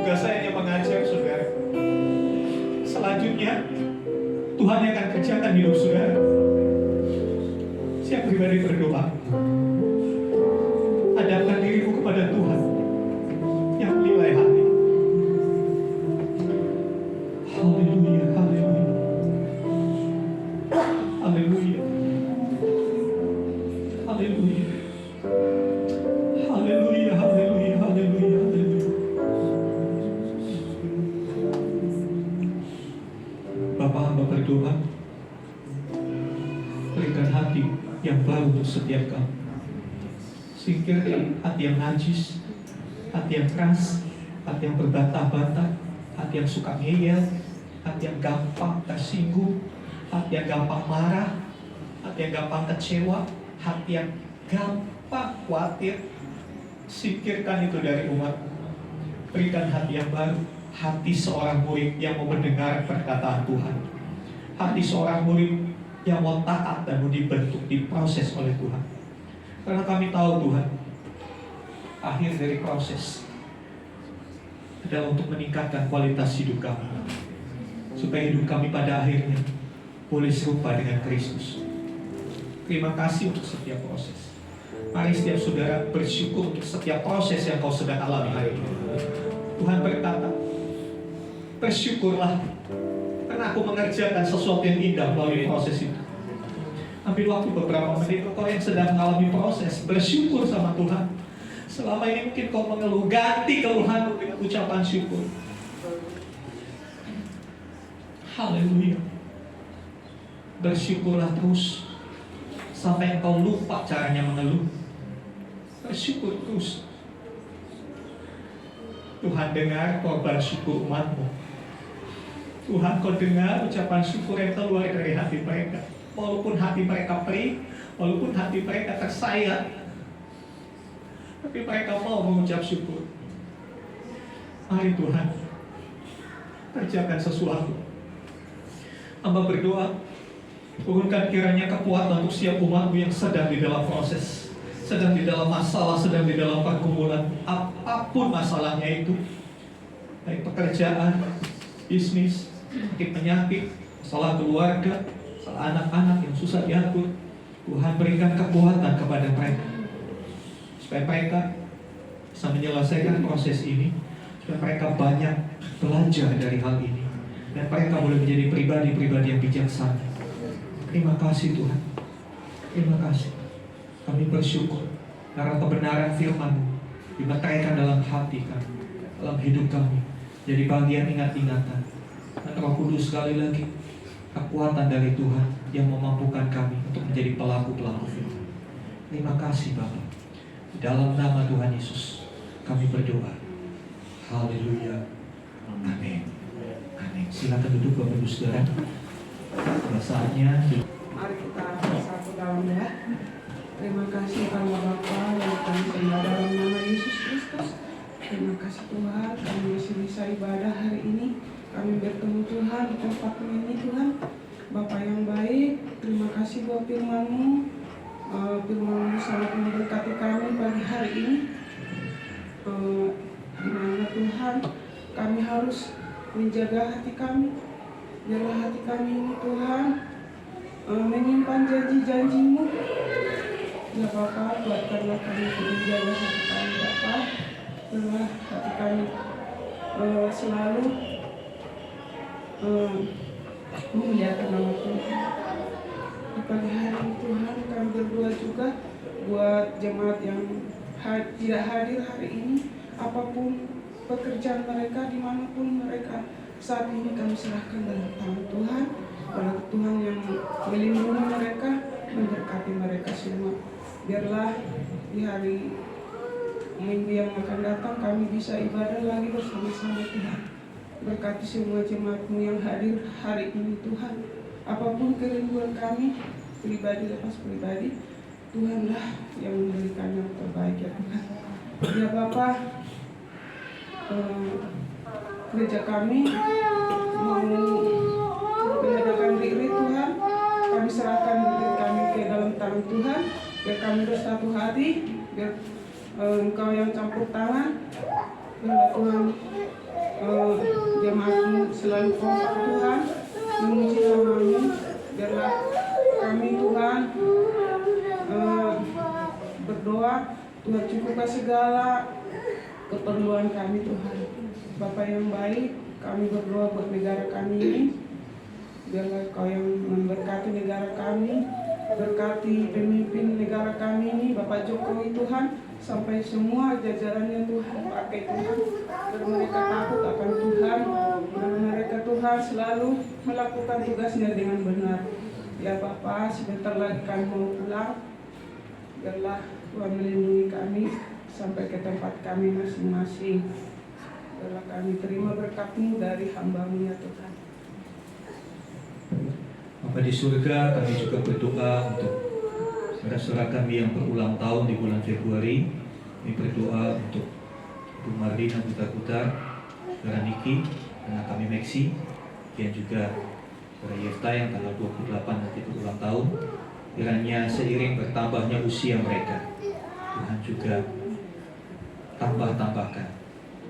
Tugas saya hanya mengajar, saudara. Selanjutnya, Tuhan yang akan kerjakan hidup saudara. Siap pribadi berdoa. Hadapkan dirimu kepada Tuhan yang menilai hati. Haleluya, haleluya. Haleluya. Haleluya. Haleluya, haleluya, haleluya, haleluya. Bapa, hamba berdoa, berikan hati yang baru untuk setiap kami. Singkir hati yang najis, hati yang keras, hati yang berbantah-bantah, hati yang suka ngeyel, hati yang gampang tersinggung, hati yang gampang marah, hati yang gampang kecewa, hati yang gampang khawatir. Singkirkan itu dari umat. Berikan hati yang baru, hati seorang murid yang mau mendengar perkataan Tuhan, hati seorang murid yang mau taat dan mau dibentuk, diproses oleh Tuhan. Karena kami tahu Tuhan, akhir dari proses adalah untuk meningkatkan kualitas hidup kami, supaya hidup kami pada akhirnya boleh serupa dengan Kristus. Terima kasih untuk setiap proses. Mari setiap saudara bersyukur untuk setiap proses yang kau sedang alami hari ini. Tuhan berkata, bersyukurlah karena aku mengerjakan sesuatu yang indah melalui proses itu. Ambil waktu beberapa menit, kau yang sedang mengalami proses, bersyukur sama Tuhan. Selama ini mungkin kau mengeluh, ganti keluhanmu dengan ucapan syukur. Haleluya. Bersyukurlah terus sampai engkau lupa caranya mengeluh. Bersyukur terus. Tuhan dengar korban syukur umatmu. Tuhan, kau dengar ucapan syukur yang keluar dari hati mereka. Walaupun hati mereka perih, walaupun hati mereka tersayat, tapi mereka mau mengucap syukur. Mari Tuhan, kerjakan sesuatu. Hamba berdoa, turunkan kiranya kekuatan untuk setiap umatmu yang sedang di dalam proses, sedang di dalam masalah, sedang di dalam pergumulan, apapun masalahnya itu, baik pekerjaan, bisnis, penyakit, masalah keluarga, masalah anak-anak yang susah diatur. Tuhan berikan kekuatan kepada mereka, supaya mereka bisa menyelesaikan proses ini, supaya mereka banyak belajar dari hal ini, dan mereka boleh menjadi pribadi-pribadi yang bijaksana. Terima kasih Tuhan. Terima kasih. Kami bersyukur karena kebenaran firman-Mu dimeteraikan dalam hati kami, dalam hidup kami, jadi bagian ingat-ingatan. Dan Roh Kudus sekali lagi, kekuatan dari Tuhan yang memampukan kami untuk menjadi pelaku-pelaku firman. Terima kasih Bapa. Di dalam nama Tuhan Yesus kami berdoa. Haleluya. Amin. Amin. Silakan duduk Bapak Ibu Saudara. Saatnya. Mari kita bersatu dalam doa. Terima kasih karena Bapa yang kami sembah dalam nama Yesus Kristus. Terima kasih Tuhan, kami masih bisa ibadah hari ini. Kami bertemu Tuhan di tempat ini Tuhan. Bapa yang baik, terima kasih buat firman-Mu. Firman-Mu sangat memberkati kami pagi hari ini. Di mana Tuhan, kami harus menjaga hati kami. Biarlah hati kami ini Tuhan menyimpan janji-janji-Mu. Ya Bapa, buatkanlah kami menjaga hati kami Bapa. Biarlah hati kami selalu memuliakan nama Tuhan. Di pagi hari ini Tuhan, kami berdoa juga buat jemaat yang tidak hadir hari ini. Apapun pekerjaan mereka, dimanapun mereka saat ini, kami serahkan dalam tangan Tuhan. Pada Tuhan yang melindungi mereka, memberkati mereka semua. Biarlah di hari minggu yang akan datang kami bisa ibadah lagi bersama-sama Tuhan. Berkati semua jemaat-Mu yang hadir hari ini Tuhan. Apapun kerinduan kami, pribadi lepas pribadi, Tuhanlah yang memberikan yang terbaik ya Tuhan. Ya Bapa, gereja kami mau mengadakan diri Tuhan. Kami serahkan diri kami ke dalam tangan Tuhan. Biar kami bersatu hati, biar Engkau yang campur tangan. Biarlah Tuhan jemaat-Mu selalu kompak Tuhan, memuji nama-Mu. Biarlah kami Tuhan berdoa, Tuhan cukupkan segala keperluan kami Tuhan. Bapa yang baik, kami berdoa buat negara kami ini. Biarlah Kau yang memberkati negara kami, berkati pemimpin negara kami ini, Bapak Jokowi Tuhan, sampai semua jajarannya Tuhan, pakai Tuhan, biar mereka takut akan Tuhan, biar mereka Tuhan selalu melakukan tugasnya dengan benar. Ya Bapak, sebentar lagi kami mau pulang, biarlah Tuhan melindungi kami sampai ke tempat kami masing-masing. Biarlah kami terima berkat-Mu dari hamba-Mu ya Tuhan. Bapa di surga, kami juga berdoa untuk saudara-saudara kami yang berulang tahun di bulan Februari. Kami berdoa untuk Ibu Marlina Putar-Putar, saudara Niki, anak kami Meksi, dan juga saudara Yefta yang tanggal 28 nanti berulang tahun. Kiranya seiring bertambahnya usia mereka, Tuhan juga tambahkan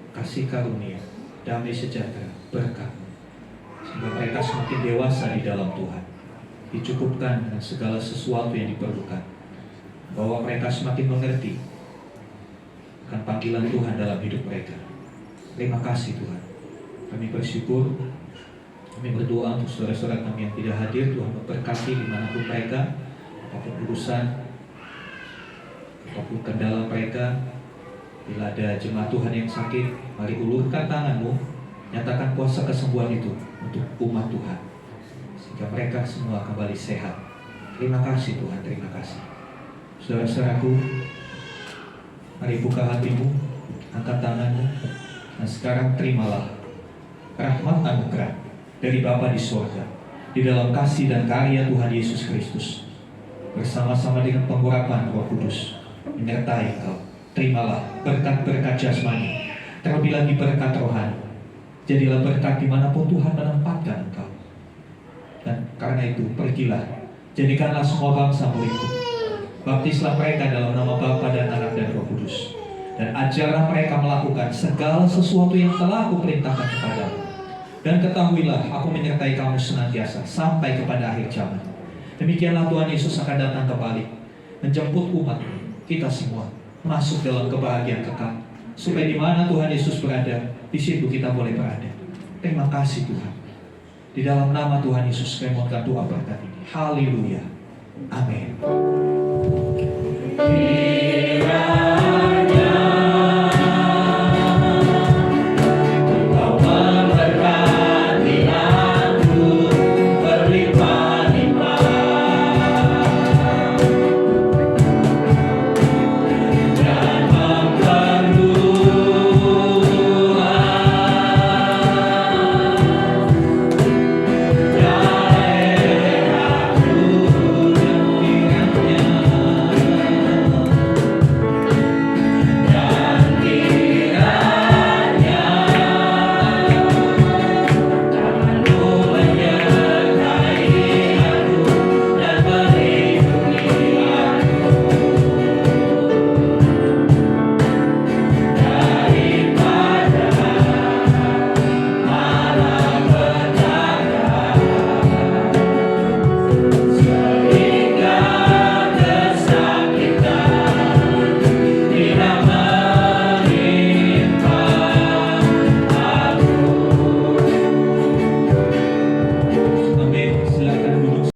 kasih karunia, damai sejahtera, berkat, sehingga mereka semakin dewasa di dalam Tuhan, dicukupkan dengan segala sesuatu yang diperlukan, bahwa mereka semakin mengerti akan panggilan Tuhan dalam hidup mereka. Terima kasih Tuhan. Kami bersyukur, kami berdoa untuk saudara-saudara kami yang tidak hadir. Tuhan memberkati dimanapun mereka, apapun urusan, apapun kendala mereka. Bila ada jemaat Tuhan yang sakit, mari ulurkan tangan-Mu, nyatakan kuasa kesembuhan itu untuk umat Tuhan, sehingga mereka semua kembali sehat. Terima kasih Tuhan, terima kasih. Saudara-saudaraku, mari buka hatimu, angkat tanganmu, dan sekarang terimalah rahmat anugerah dari Bapa di surga, di dalam kasih dan karya Tuhan Yesus Kristus, bersama-sama dengan pengurapan Roh Kudus menyertai engkau. Terimalah berkat-berkat jasmani, terlebih lagi berkat rohani. Jadilah berkat dimanapun Tuhan menempatkan engkau. Dan karena itu pergilah, jadikanlah semua bangsa muridku. Baptislah mereka dalam nama Bapa dan Anak dan Roh Kudus, dan ajarlah mereka melakukan segala sesuatu yang telah Aku perintahkan kepadamu. Dan ketahuilah, Aku menyertai kamu senantiasa sampai kepada akhir zaman. Demikianlah Tuhan Yesus akan datang kembali, menjemput umat kita semua masuk dalam kebahagiaan kekal, supaya di mana Tuhan Yesus berada, di situ kita boleh berada. Terima kasih Tuhan. Di dalam nama Tuhan Yesus kami mohonkan doa berkat ini. Haleluya. Amin.